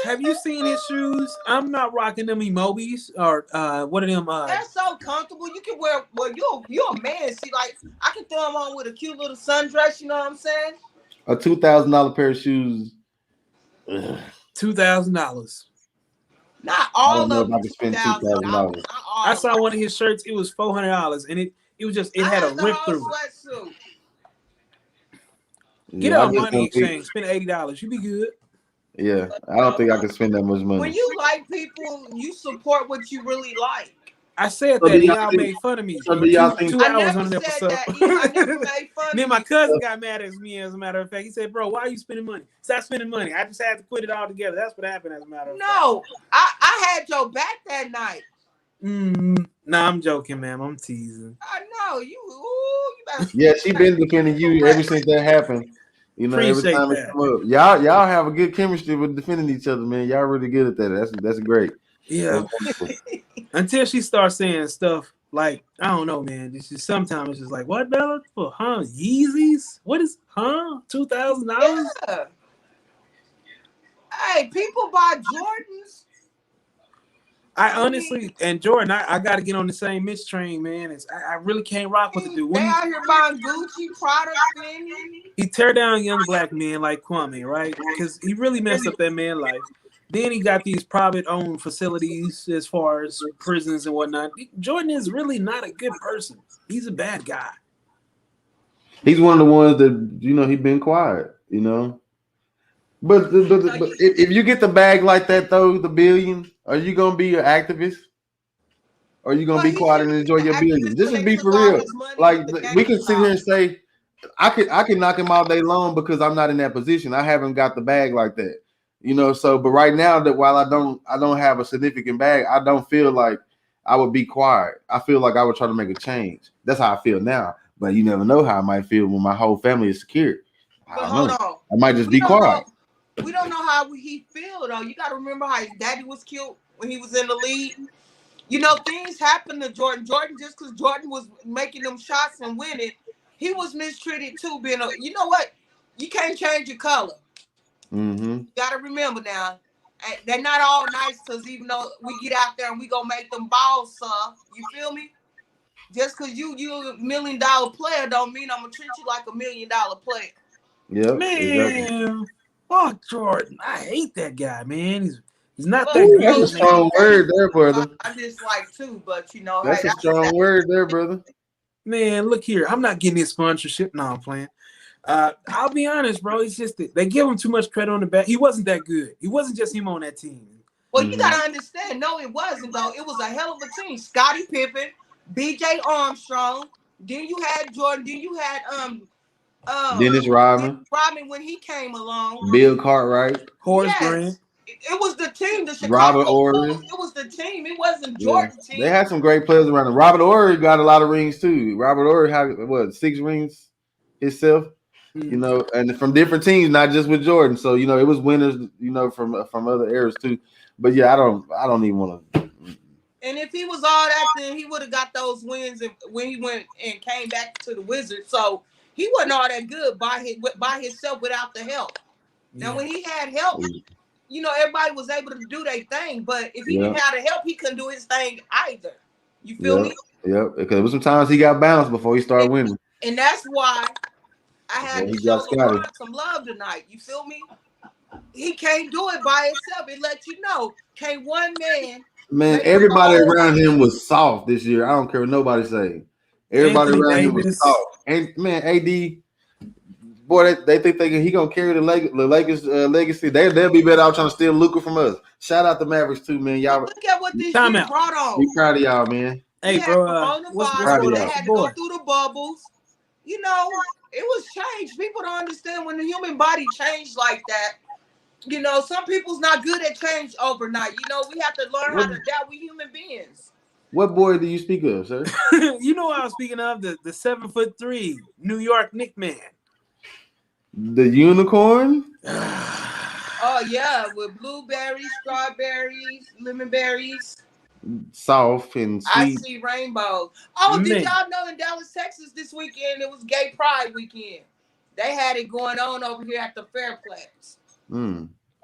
Have you seen his shoes? I'm not rocking them Emobis or what are them? They're so comfortable. You can wear. Well, you're a man. See, like I can throw them on with a cute little sundress. You know what I'm saying? A $2,000 pair of shoes. $2,000. Not all of them. I can spend $2,000. I saw one of his shirts. It was $400, and it had a rip through. Sweatsuit. Get out money exchange. Spend $80. You be good. Yeah, I don't think I can spend that much money. When you like people, you support what you really like. I said that, and y'all made fun of me. So do y'all think 2 hours on the episode? I never made fun of Then my cousin got mad at me, as a matter of fact. He said, bro, why are you spending money? Stop spending money. I just had to quit it all together. That's what happened, as a matter of fact. No, I had your back that night. Nah, I'm joking, ma'am. I'm teasing. I know. You better. Yeah, she been defending you ever since that happened. Every time it come up. Y'all have a good chemistry with defending each other, man. Y'all really good at that. That's great. Yeah. Until she starts saying stuff like, I don't know, man. Sometimes it's just like, what, Bella? For Yeezys? What is $2,000? Yeah. Hey, people buy Jordans. I honestly, and Jordan, I got to get on the same Mitch train, man. I really can't rock with the dude. They out here buying Gucci, Prada, Fendi. He tear down young black men like Kwame, right? Because he really messed up that man's life. Then he got these private owned facilities as far as prisons and whatnot. Jordan is really not a good person. He's a bad guy. He's one of the ones that he been quiet. But if you get the bag like that though, the billion, are you gonna be an activist? Or are you gonna be quiet and enjoy your billion? Just to be for real. Like we can sit here and say, I can knock him all day long because I'm not in that position. I haven't got the bag like that. So but right now that while I don't have a significant bag, I don't feel like I would be quiet. I feel like I would try to make a change. That's how I feel now. But you never know how I might feel when my whole family is secured. But hold on. I might just be quiet. We don't know how he feel though. You got to remember how his daddy was killed when he was in the league. Things happen to Jordan. Jordan, just because Jordan was making them shots and winning, he was mistreated too. You know what? You can't change your color. Mm-hmm. You got to remember now. They're not all nice because even though we get out there and we gonna make them balls, sir. You feel me? Just because you a $1 million player don't mean I'm gonna treat you like a $1 million player. Yeah, man. Exactly. Fuck Jordan. I hate that guy, man. He's not that good. good. That's a strong word there, brother. I dislike too, but that's a strong word there, brother. Man, look here. I'm not getting his sponsorship. No, I'm playing. I'll be honest, bro. It's just that they give him too much credit on the back. He wasn't that good. It wasn't just him on that team. Well, you gotta understand. No, it wasn't though. It was a hell of a team. Scottie Pippen, B.J. Armstrong. Then you had Jordan. Then you had Dennis Rodman. Rodman when he came along. Bill Cartwright. Horace Grant. It was the team. The Chicago Robert Horry. It was the team. It wasn't Jordan's team. They had some great players around them. Robert Horry got a lot of rings too. Robert Horry had 6 rings himself. And from different teams, not just with Jordan. So it was winners, from other eras too. But yeah, I don't even want to. And if he was all that, then he would have got those wins when he went and came back to the Wizards. So he wasn't all that good by himself without the help. Yeah. Now when he had help, everybody was able to do their thing. But if he didn't have the help, he couldn't do his thing either. You feel me? Yeah, because there was some times he got bounced before he started winning. And that's why I had to show LeBron some love tonight. You feel me? He can't do it by himself. It lets you know. Can't one man. Man, everybody around him was soft this year. I don't care what nobody say. Everybody around him was soft. And man, AD, boy, they think he gonna carry the Lakers legacy. They'll be better out trying to steal Luka from us. Shout out the Mavericks too, man. Y'all look at what this year brought on. We proud of y'all, man. Hey, bro, they had to go through the bubbles. It was changed. People don't understand when the human body changed like that. Some people's not good at change overnight. We have to learn how to adapt. We human beings. What boy do you speak of, sir? You know what I was speaking of? The 7'3" New York Knick man. The unicorn? Oh yeah, with blueberries, strawberries, lemon berries. Soft and sweet. I see rainbows. Oh, did y'all know in Dallas, Texas this weekend it was Gay Pride weekend? They had it going on over here at the Fairplex.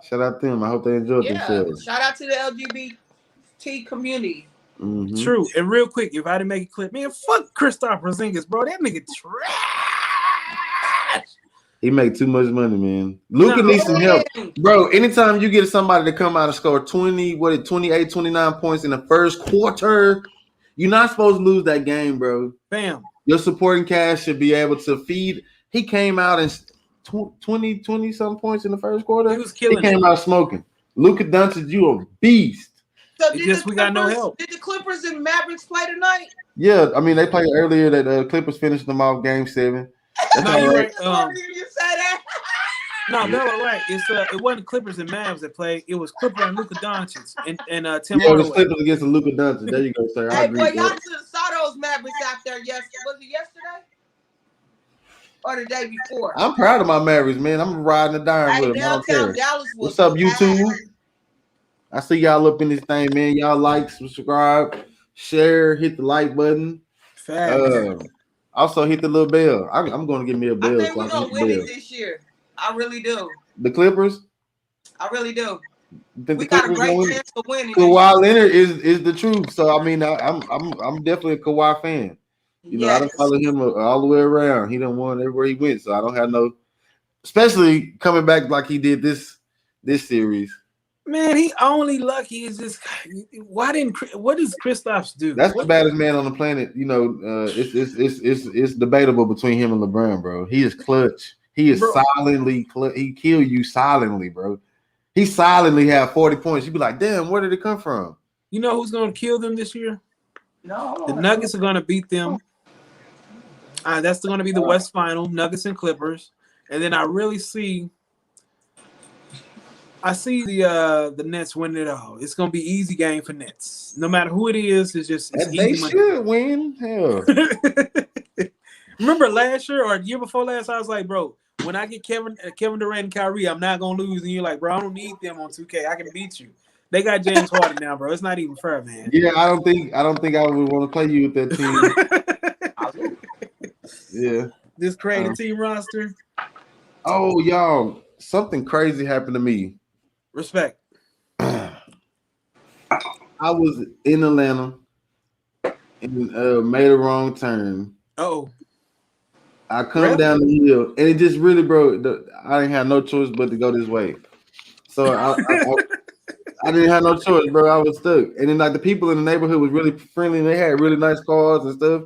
Shout out to them. I hope they enjoyed themselves. Shout out to the LGBT community. Mm-hmm. True. And real quick, if I didn't make it clear, man, fuck Kristaps Porzingis, bro. That nigga trash. He make too much money, man. Luka needs some help. Bro, anytime you get somebody to come out and score 28, 29 points in the first quarter, you're not supposed to lose that game, bro. Bam. Your supporting cast should be able to feed. He came out and 20 some points in the first quarter. He was killing. He came out smoking. Luka Doncic, you a beast. So we got no help. Did the Clippers and Mavericks play tonight? Yeah, I mean they played earlier. That the Clippers finished them off Game 7. No, you're right. You said that. No, they were right. It wasn't Clippers and Mavs that played. It was Clipper and Luka Doncic and Tim. Yeah, it was Clippers against the Luka Doncic. There you go, sir. Hey, boy, y'all should have saw those Mavericks out there yesterday. Was it yesterday? Or the day before? I'm proud of my Mavericks, man. I'm riding the dime with them. I don't care. What's up, YouTube? I see y'all up in this thing, man. Y'all like, subscribe, share, hit the like button. Also hit the little bell. I'm going to give me a bell. I think we're going to win it this year. I really do. The Clippers? I really do. think We the got a Clippers great gonna win? chance of winning. Kawhi Leonard is the truth. So I mean, I'm definitely a Kawhi fan. You know, I Yes. don't follow him all the way around. He done won everywhere he went, so I don't have no. Especially coming back like he did this series. Man, he only lucky is just what does Kristaps do? That's the baddest man on the planet. You know, it's debatable between him and LeBron, bro. He is clutch. He is silently clutch. He kill you silently, bro. He silently have 40 points. You'd be like, damn, where did it come from? You know who's gonna kill them this year? No. The Nuggets are gonna beat them. That's going to be the West Final, Nuggets and Clippers, and then I see the Nets winning it all. It's going to be easy game for Nets. No matter who it is, it's They easy should win. Hell. Remember last year or year before last, I was like, bro, when I get Kevin Durant and Kyrie, I'm not going to lose. And you're like, bro, I don't need them on 2K. I can beat you. They got James Harden now, bro. It's not even fair, man. Yeah, I don't think I would want to play you with that team. Yeah. This creative team roster. Oh, y'all, something crazy happened to me. Respect. I was in Atlanta and made a wrong turn. Oh. I come down the hill and it just really, bro, I didn't have no choice but to go this way. So I didn't have no choice, bro. I was stuck. And then like the people in the neighborhood was really friendly and they had really nice cars and stuff.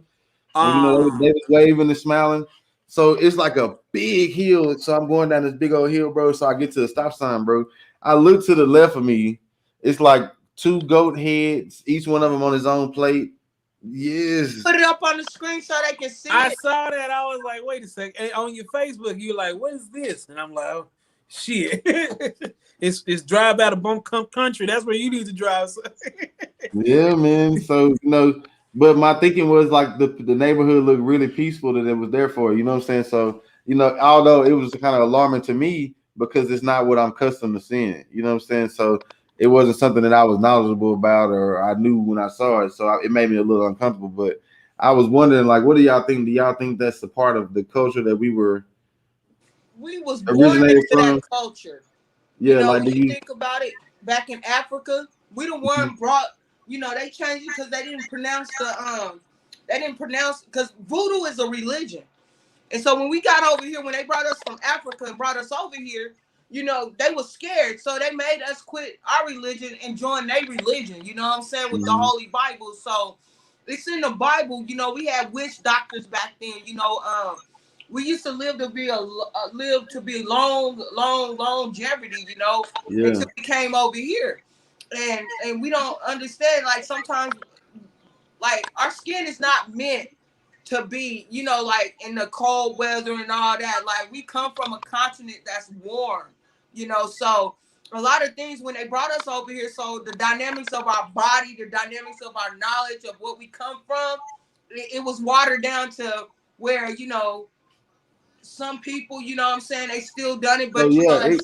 And, you know, they was waving and smiling. So it's like a big hill. So I'm going down this big old hill, bro. So I get to the stop sign, bro. I look to the left of me. It's like 2 goat heads, each one of them on his own plate. Yes. Put it up on the screen so they can see I it. saw that. I was like, wait a second. And on your Facebook, you're like, what is this? And I'm like, oh, shit. it's drive out of bump country. That's where you need to drive. Yeah, man. So, you know, but my thinking was like the neighborhood looked really peaceful that it was there for, you know what I'm saying? So, you know, although it was kind of alarming to me because it's not what I'm accustomed to seeing, you know what I'm saying? So it wasn't something that I was knowledgeable about or I knew when I saw it. So it made me a little uncomfortable, but I was wondering, like, what do y'all think? Do y'all think that's a part of the culture that we was born into that culture? Yeah, you know, like when you think about it, back in Africa, we the one brought, you know, they changed it because they didn't pronounce because voodoo is a religion. And so when we got over here, when they brought us from Africa and brought us over here, you know, they were scared. So they made us quit our religion and join their religion, you know what I'm saying, with the Holy Bible. So it's in the Bible, you know, we had witch doctors back then, you know, we used to live to be long longevity, you know, until we came over here. And we don't understand, like sometimes like our skin is not meant to be, you know, like in the cold weather and all that. Like we come from a continent that's warm, you know, so a lot of things when they brought us over here, so the dynamics of our body, the dynamics of our knowledge of what we come from, it was watered down to where, you know, some people, you know what I'm saying, they still done it, but so, you know,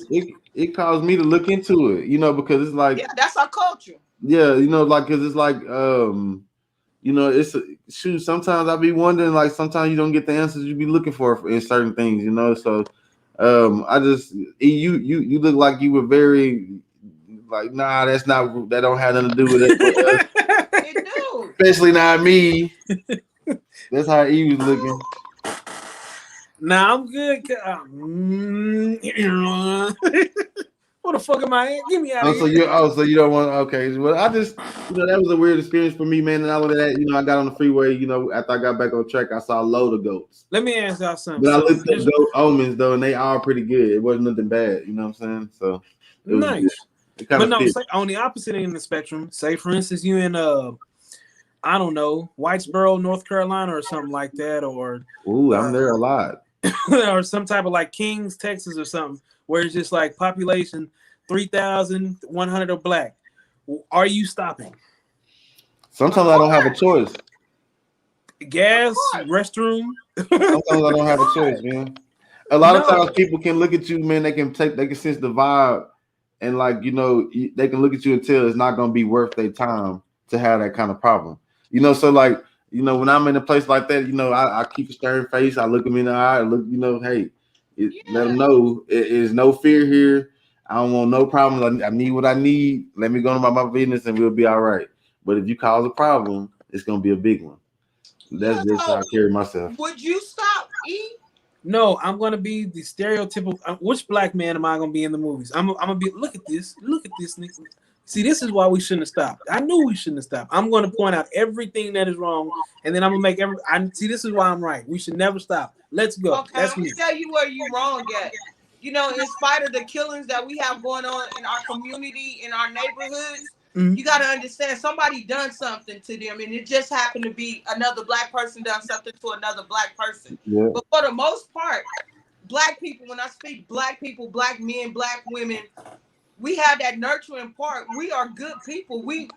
it caused me to look into it, you know, because it's like, yeah, that's our culture. Yeah, you know, like, because it's like, you know, sometimes I be wondering, like, sometimes you don't get the answers you be looking for in certain things, you know. So I just you look like you were very like, nah, that don't have nothing to do with it. It do. Especially not me. That's how he was looking. Nah, I'm good. What the fuck am I in? Get me out of here. So you don't want, okay. Well, I just, you know, that was a weird experience for me, man. And all of that, you know, I got on the freeway, you know, after I got back on track, I saw a load of goats. Let me ask y'all something. But I looked at goat omens though, and they are pretty good. It wasn't nothing bad, you know what I'm saying? So it was nice. But no, on the opposite end of the spectrum, say for instance, you in I don't know, Whitesboro, North Carolina, or something like that, or I'm there a lot. or some type of like Kings, Texas, or something, where it's just like population 3,100 are black. Are you stopping? Sometimes I don't have a choice. Gas, restroom. Sometimes I don't have a choice, man. A lot of times people can look at you, man. They can sense the vibe, and like, you know, they can look at you and tell it's not gonna be worth their time to have that kind of problem. You know, so like, you know, when I'm in a place like that, you know, I keep a stern face. I look them in the eye. I look, you know, hey, let them know it is no fear here. I don't want no problems. I need what I need. Let me go about my business and we'll be all right. But if you cause a problem, it's gonna be a big one. That's just how I carry myself. Would you stop eating? No, I'm gonna be the stereotypical. Which black man am I gonna be in the movies? I'm gonna be. Look at this nigga. See, this is why we shouldn't have stopped. I knew we shouldn't have stopped. I'm gonna point out everything that is wrong, and then I'm gonna make every. I see. This is why I'm right. We should never stop. Let's go. Okay, That's I'm gonna me. tell you where you wrong at. You know, in spite of the killings that we have going on in our community, in our neighborhoods, you got to understand somebody done something to them, and it just happened to be another black person done something to another black person. Yeah. But for the most part, black people, when I speak black people, black men, black women, we have that nurturing part. We are good people. We've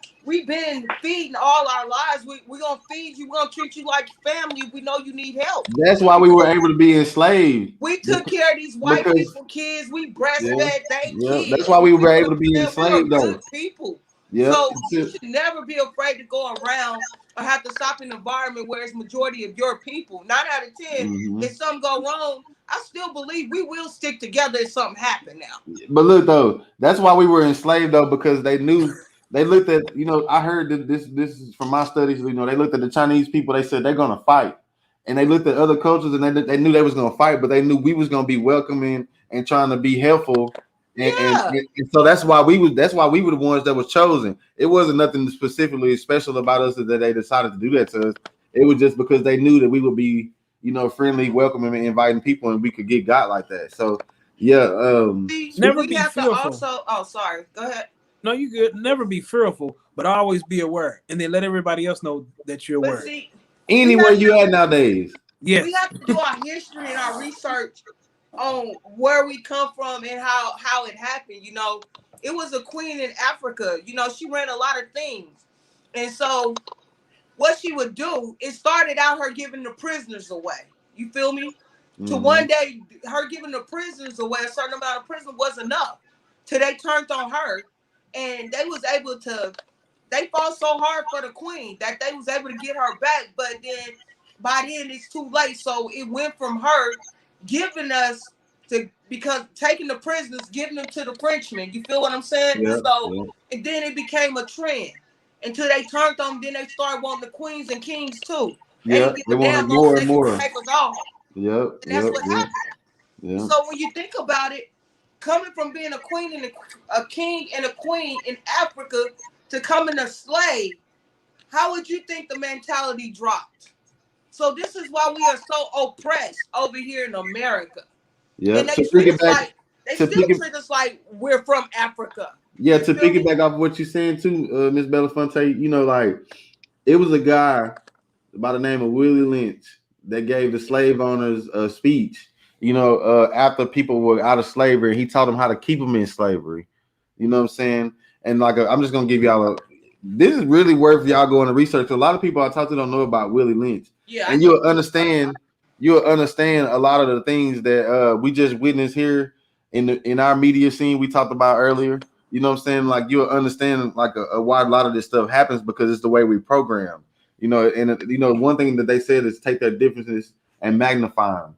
been feeding all our lives. We're gonna feed you. We're gonna treat you like family. We know you need help. That's why we were able to be enslaved. We took care of these white people kids. We breastfed they kids. That's why we were able to be enslaved, though. Good people. Yeah. So you should never be afraid to go around or have to stop in an environment where it's majority of your people. 9 out of 10, if something go wrong, I still believe we will stick together if something happen now. But look though, that's why we were enslaved though, because they knew they looked at, I heard that this is from my studies, they looked at the Chinese people, they said they're gonna fight. And they looked at other cultures and they knew they was gonna fight, but they knew we was gonna be welcoming and trying to be helpful. And so that's why we were the ones that was chosen. It wasn't nothing specifically special about us that they decided to do that to us. It was just because they knew that we would be, friendly, welcoming, and inviting people, and we could get got like that. So yeah, never be fearful. Sorry, go ahead. No, you good. Never be fearful, but always be aware, and then let everybody else know that you're aware. Anywhere you at nowadays, yes, we have to do our history and our research on where we come from and how it happened. It was a queen in Africa. She ran a lot of things, and so what she would do, it started out her giving the prisoners away. You feel me? To one day, her giving the prisoners away, a certain amount of prisoners was enough. Till they turned on her, and they was able to. They fought so hard for the queen that they was able to get her back. But then, by then, it's too late. So it went from her giving us because taking the prisoners, giving them to the Frenchmen. You feel what I'm saying? Yeah, and then it became a trend. Until they turned on, then they started wanting the queens and kings too. Yeah, they wanted more and more. Take us off. Yep, and that's what happened. Yeah. So when you think about it, coming from being a queen and a king and a queen in Africa to coming a slave, how would you think the mentality dropped? So this is why we are so oppressed over here in America. Yeah, and they treat us like we're from Africa. Yeah, to piggyback off what you're saying too, Miss Belafonte, it was a guy by the name of Willie Lynch that gave the slave owners a speech, after people were out of slavery. He taught them how to keep them in slavery. You know what I'm saying? And I'm just going to give y'all this is really worth y'all going to research. A lot of people I talk to don't know about Willie Lynch. Yeah. And you'll understand a lot of the things that we just witnessed here in our media scene we talked about earlier. You know what I'm saying? You'll understand why a lot of this stuff happens because it's the way we program. One thing that they said is take their differences and magnify them.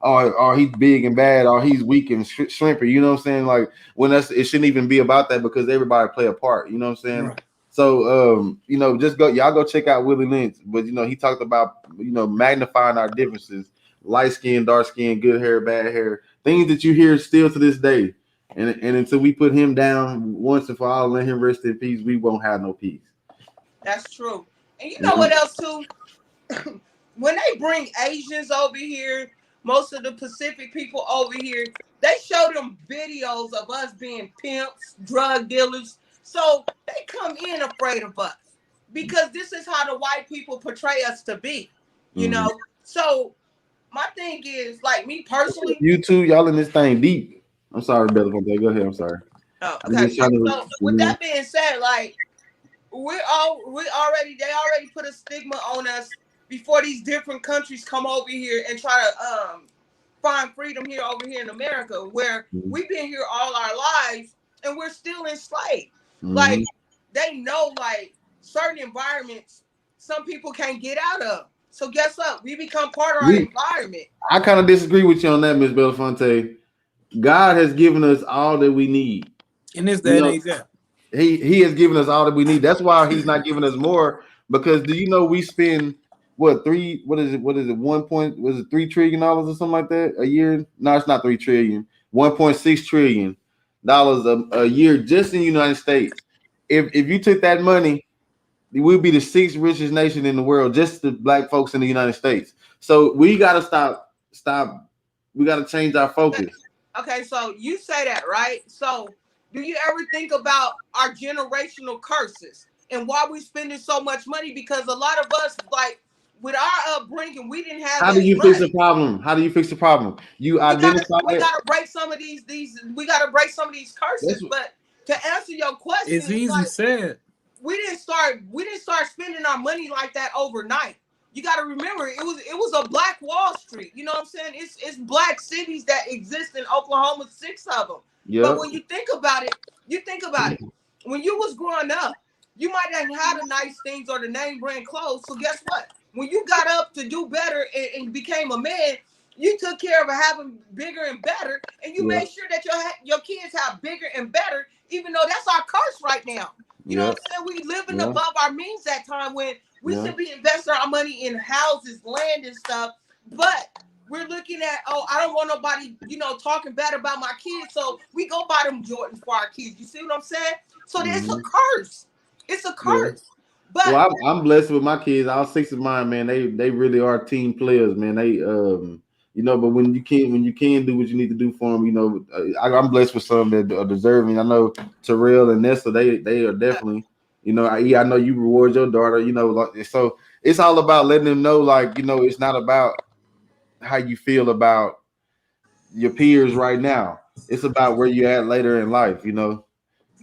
Or he's big and bad, or he's weak and shrimpy. You know what I'm saying? When it shouldn't even be about that because everybody play a part. You know what I'm saying? Right. So just go check out Willie Lynch. But he talked about magnifying our differences, light skin, dark skin, good hair, bad hair, things that you hear still to this day. And until we put him down once and for all, let him rest in peace, we won't have no peace. That's true. And you know what else too? When they bring Asians over here, most of the Pacific people over here, they show them videos of us being pimps, drug dealers. So they come in afraid of us because this is how the white people portray us to be, So my thing is, me personally. You two, y'all in this thing deep. I'm sorry, Bella. Go ahead. I'm sorry. Oh, okay. So with that being said, they already put a stigma on us before these different countries come over here and try to find freedom here over here in America, where we've been here all our lives and we're still enslaved. They know certain environments some people can't get out of. So guess what? We become part of our environment. I kind of disagree with you on that, Ms. Belafonte. God has given us all that we need. In this You day and know, age, yeah. he has given us all that we need. That's why he's not giving us more. Because do you know we spend what is it 1 point, was it $3 trillion or something like that a year? No, it's not 3 trillion, 1.6 trillion dollars a year just in the United States. If you took that money, we'll be the sixth richest nation in the world, just the black folks in the United States. So we gotta stop. We gotta change our focus. Okay, so you say that, right? So do you ever think about our generational curses and why we spending so much money? Because a lot of us, like with our upbringing, we didn't have How do as you fix the much. problem? How do you fix the problem? You We gotta identify we it. gotta break some of these we gotta break some of these That's curses. But to answer your It's question, it's easy like said. we didn't start spending our money like that overnight. You got to remember it was a black Wall Street. You know what I'm saying? It's black cities that exist in Oklahoma, 6 of them. But Yep. when you think about it. When you was growing up, you might not have the nice things or the name brand clothes. So guess what? When you got up to do better and became a man, you took care of having bigger and better, and you Yep. made sure that your kids have bigger and better. Even though that's our curse right now. You know Yep. what I'm saying? We living Yeah. above our means that time when we Yeah. should be investing our money in houses, land, and stuff. But we're looking at, oh, I don't want nobody, talking bad about my kids. So we go buy them Jordans for our kids. You see what I'm saying? So it's a Hmm. curse. It's a Yeah. curse. But Well, I'm blessed with my kids. All six of mine, man. They really are team players, man. But when you can do what you need to do for them, I'm blessed with some that are deserving. I know Terrell and Nessa, they are definitely, I know you reward your daughter, like so. It's all about letting them know, like, it's not about how you feel about your peers right now. It's about where you're at later in life. but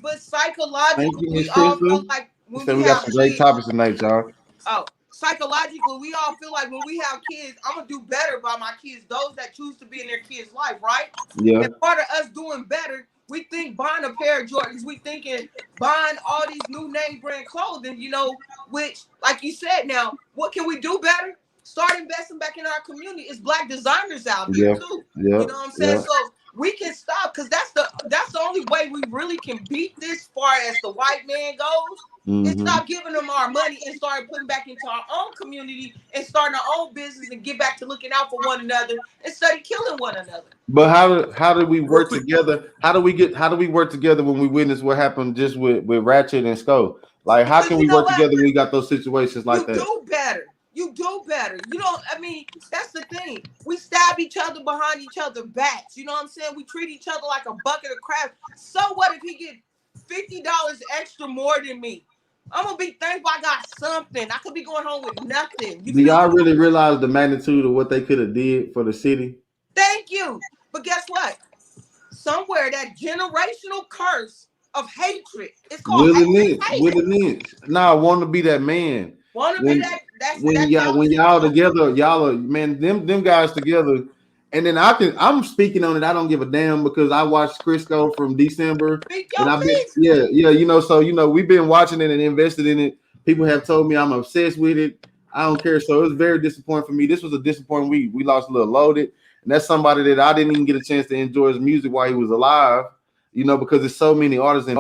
Thank psychologically, you, we Miss all Crystal. feel like He when said we we got have some great kids. topics tonight, y'all. Oh, psychologically, we all feel like when we have kids, I'm gonna do better by my kids. Those that choose to be in their kids' life, right? Yeah. And part of us doing better, we think buying a pair of Jordans, we thinking buying all these new name brand clothing, which, like you said, now what can we do better? Start investing back in our community. It's black designers out here Yeah. too. Yeah. You know what I'm saying? Yeah. So we can stop because that's the only way we really can beat this far as the white man goes and Hmm. stop giving them our money and start putting back into our own community and starting our own business and get back to looking out for one another instead of killing one another. But how do we Real work quick. together? How do we work together when we witness what happened just with Ratchet and Skull? Like, how Because can you we know work what? together when we got those situations like You that? do better. You do better. That's the thing. We stab each other behind each other's backs. You know what I'm saying? We treat each other like a bucket of crap. So what if he get $50 extra more than me? I'm gonna be thankful I got something. I could be going home with nothing. You Do feel y'all me? really realize the magnitude of what they could have did for the city? Thank you. But guess what? Somewhere that generational curse of hatred. It's called Will hate. and It's Lynch, hate. Will and Lynch. Nah, I want to be that man. Wanna be When that? when That's y'all y'all when y'all syndrome. together, y'all are, man, them guys together. And then I'm speaking on it. I don't give a damn because I watched Crisco from December, Speak and your I've been, peace. yeah, so we've been watching it and invested in it. People have told me I'm obsessed with it. I don't care. So it was very disappointing for me. This was a disappointing week. We lost a little loaded, and that's somebody that I didn't even get a chance to enjoy his music while he was alive. Because there's so many artists and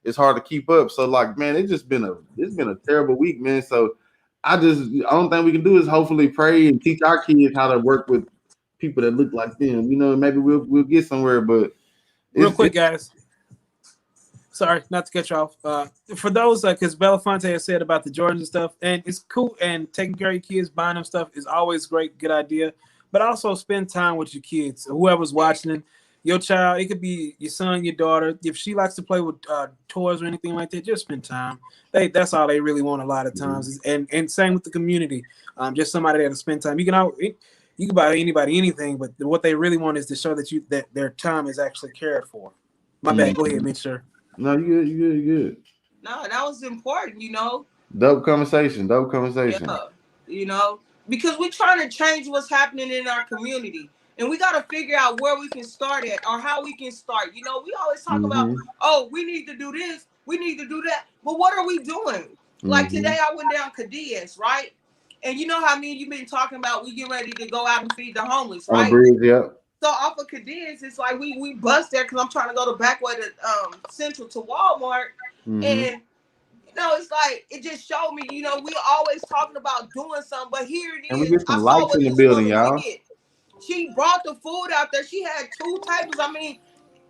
it's hard to keep up. So like, man, it's been a terrible week, man. So the only thing we can do is hopefully pray and teach our kids how to work with people that look like them. Maybe we'll get somewhere, but Real it's quick, guys. Sorry, not to cut you off. For those, because Belafonte has said about the Jordans and stuff, and it's cool, and taking care of your kids, buying them stuff is always great, good idea. But also spend time with your kids. Whoever's watching it, your child, it could be your son, your daughter. If she likes to play with toys or anything like that, just spend time. That's all they really want a lot of times. And same with the community. Just somebody there to spend time. You can buy anybody anything, but what they really want is to show that their time is actually cared for. My bad. Go ahead, Mitch. no, you good, you good. No, that was important. Dope conversation, dope Yeah, conversation. you know, because we're trying to change what's happening in our community. And we got to figure out where we can start at or how we can start. We always talk about, Mm-hmm. oh, we need to do this, we need to do that. But what are we doing? Like Mm-hmm. today, I went down Cadiz, right? And you know how me and you've been talking about we get ready to go out and feed the homeless, On the right? bridge, yep. So off of Cadiz, it's like we bust there because I'm trying to go the back way to Central to Walmart, Mm-hmm. and it's like it just showed me, we always talking about doing something, but here it And we is. get I some saw lights what in the this building, woman y'all. did. She brought the food out there. She had 2 tables. I mean,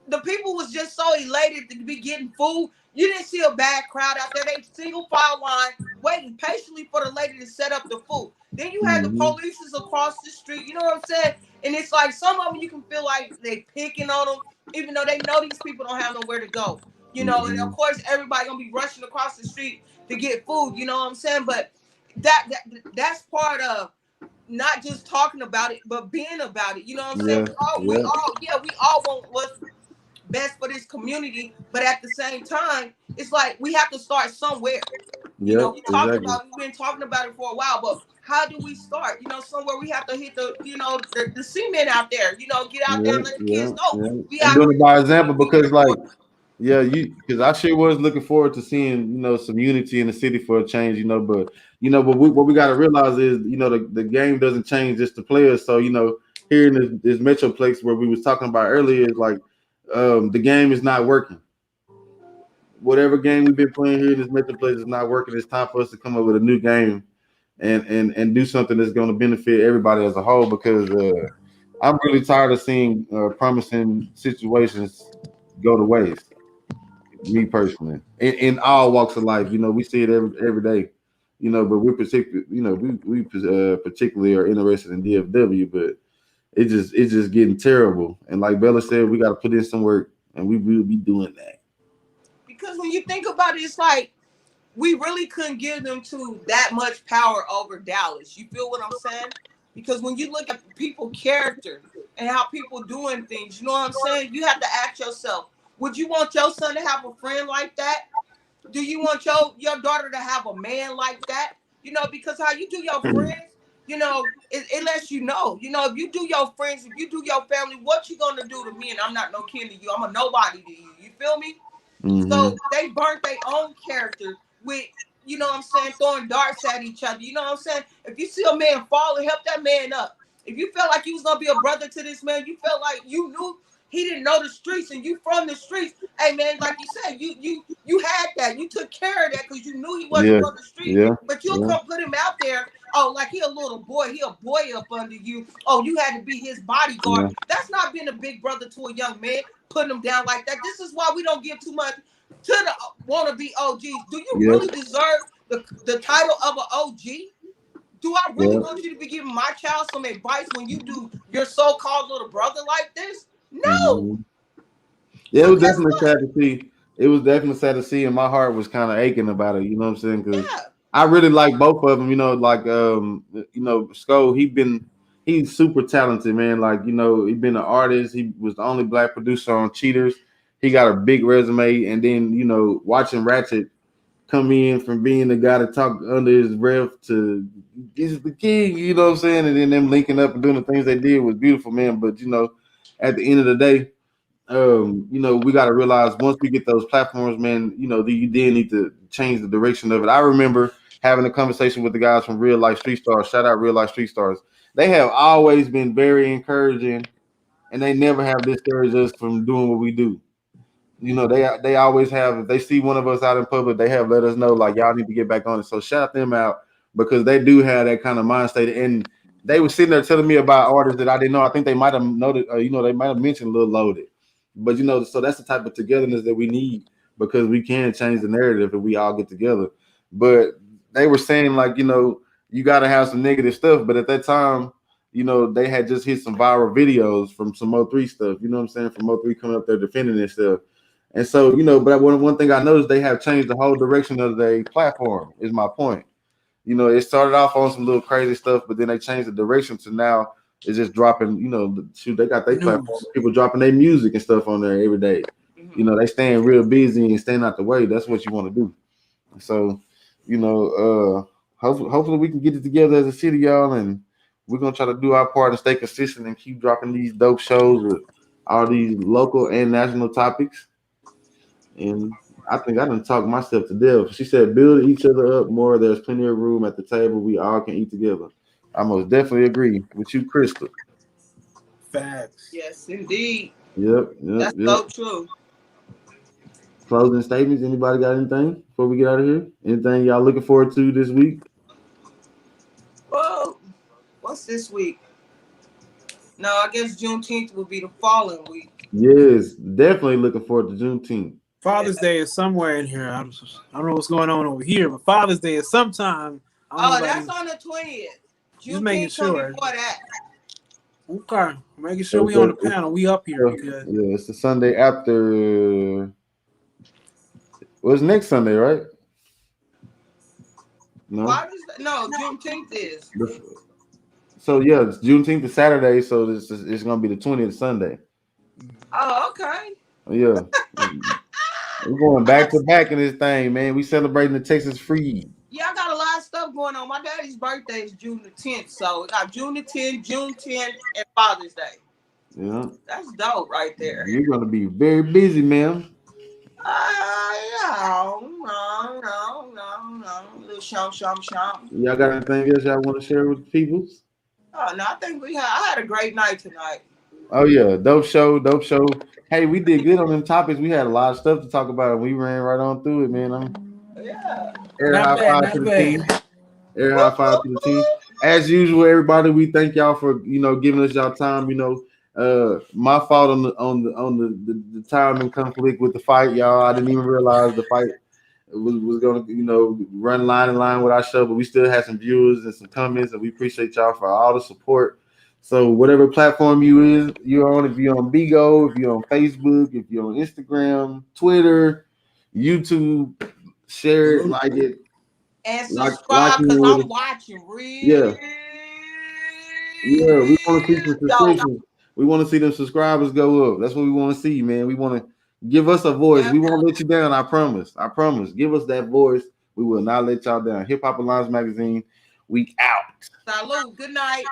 the people was just so elated to be getting food. You didn't see a bad crowd out there. They single file line waiting patiently for the lady to set up the food. Then you had the Mm-hmm. police across the street. You know what I'm saying? And it's like some of them you can feel like they picking on them, even though they know these people don't have nowhere to go. And Mm-hmm. of course everybody gonna be rushing across the street to get food. You know what I'm saying? But that's part of not just talking about it, but being about it. You know what I'm saying? Yeah, We yeah, all, yeah, we all want what's best for this community, but at the same time, it's like we have to start somewhere. yep, exactly. We've been talking about it for a while, but how do we start? Somewhere we have to hit the cement out there. Get out there Yeah, and let the yeah, kids know yeah. we And out doing here it by doing example what we because, here like, for. yeah, because I sure was looking forward to seeing, some unity in the city for a change, but what we got to realize is, the game doesn't change just the players. So, here in this Metroplex where we was talking about earlier is like, the game is not working. Whatever game we've been playing here in this Metroplex is not working. It's time for us to come up with a new game and do something that's going to benefit everybody as a whole because I'm really tired of seeing promising situations go to waste. Me personally, in all walks of life, we see it every day. But we're particular, we particularly are interested in DFW, but it's just getting terrible. And like Bella said, we got to put in some work, and we will be doing that. Because when you think about it, it's like we really couldn't give them to that much power over Dallas. You feel what I'm saying? Because when you look at people character and how people doing things, you know what I'm saying? You have to ask yourself, would you want your son to have a friend like that? Do you want your daughter to have a man like that? Because how you do your friends, it lets you know. If you do your friends, if you do your family, what you gonna do to me? And I'm not no kin to you. I'm a nobody to you. You feel me? Mm-hmm. So they burnt their own character with, what I'm saying, throwing darts at each other. You know what I'm saying? If you see a man falling, help that man up. If you felt like you was gonna be a brother to this man, you felt like you knew he didn't know the streets and you from the streets. Hey man, like you said, you had that. You took care of that because you knew he wasn't Yeah, from the street. yeah, But you'll yeah, come put him out there. Oh, like he a little boy, he a boy up under you. Oh, you had to be his bodyguard. yeah, That's not being a big brother to a young man, putting him down like that. This is why we don't give too much to the wannabe OGs. Do you yeah, really deserve the title of an OG? Do I really yeah. want you to be giving my child some advice when you do your so-called little brother like this? No. Mm-hmm. Yeah, it So was guess definitely what? sad to see. It was definitely sad to see, and my heart was kind of aching about it. You know what I'm saying? Because Yeah. I really like both of them. Like Sko. He's super talented, man. Like he been an artist. He was the only black producer on Cheaters. He got a big resume, and then watching Ratchet come in from being the guy to talk under his breath to he's the king. You know what I'm saying? And then them linking up and doing the things they did was beautiful, man. But at the end of the day we got to realize once we get those platforms, man, you then need to change the direction of it. I remember having a conversation with the guys from Real Life Street Stars. Shout out Real Life Street Stars. They have always been very encouraging, and they never have discouraged us from doing what we do. They always have. If they see one of us out in public, they have let us know like y'all need to get back on it. So shout them out because they do have that kind of mind state. And they were sitting there telling me about artists that I didn't know. I think they might have noted, they might have mentioned Lil Loaded. But so that's the type of togetherness that we need because we can change the narrative if we all get together. But they were saying like, you got to have some negative stuff. But at that time, they had just hit some viral videos from some O3 stuff. You know what I'm saying? From O3 coming up there defending themselves. And so, but one thing I noticed they have changed the whole direction of their platform. Is my point. It started off on some little crazy stuff, but then they changed the direction to now it's just dropping. Shoot, they got their platform. News. People dropping their music and stuff on there every day. Mhm. They staying real busy and staying out the way. That's what you want to do. So, hopefully we can get it together as a city, y'all, and we're gonna try to do our part and stay consistent and keep dropping these dope shows with all these local and national topics. And I think I done talked myself to death. She said, build each other up more. There's plenty of room at the table. We all can eat together. I most definitely agree with you, Crystal. Facts. Yes, indeed. Yep. That's so true. Closing statements. Anybody got anything before we get out of here? Anything y'all looking forward to this week? Well, what's this week? No, I guess Juneteenth will be the following week. Yes, definitely looking forward to Juneteenth. Father's Day is somewhere in here. I don't know what's going on over here, but Father's Day is sometime. Oh, that's on the 20th. Just making sure. Before that. Okay, making sure we on the panel. We up here. Yeah, it's the Sunday after. Well, it's next Sunday, right? No. Juneteenth is. So yeah, it's Juneteenth is Saturday, so it's gonna be the 20th Sunday. Oh, okay. Yeah. We're going back to back in this thing, man. We celebrating the Texas Freed. Yeah, I got a lot of stuff going on. My daddy's birthday is June the 10th, so we got June the 10th, June 10th, and Father's Day. Yeah. That's dope right there. You're gonna be very busy, man. No. Little shum. Y'all got anything else y'all want to share with the people? Oh no, I think I had a great night tonight. Oh yeah, dope show. Hey, we did good on them topics. We had a lot of stuff to talk about, and we ran right on through it, man. Yeah. Air high five to the team. Air high five to the team. As usual, everybody, we thank y'all for giving us y'all time. My fault on the time and conflict with the fight, y'all. I didn't even realize the fight was gonna run line in line with our show, but we still had some viewers and some comments, and we appreciate y'all for all the support. So whatever platform you're on, if you're on Bigo, if you're on Facebook, if you're on Instagram, Twitter, YouTube, share it, like it, and subscribe because I'm watching. Yeah, we want to see some subscriptions. We want to see them subscribers go up. That's what we want to see, man. We want to give us a voice. We won't let you down. I promise. Give us that voice. We will not let y'all down. Hip Hop Alliance Magazine. We out. Salute. Good night.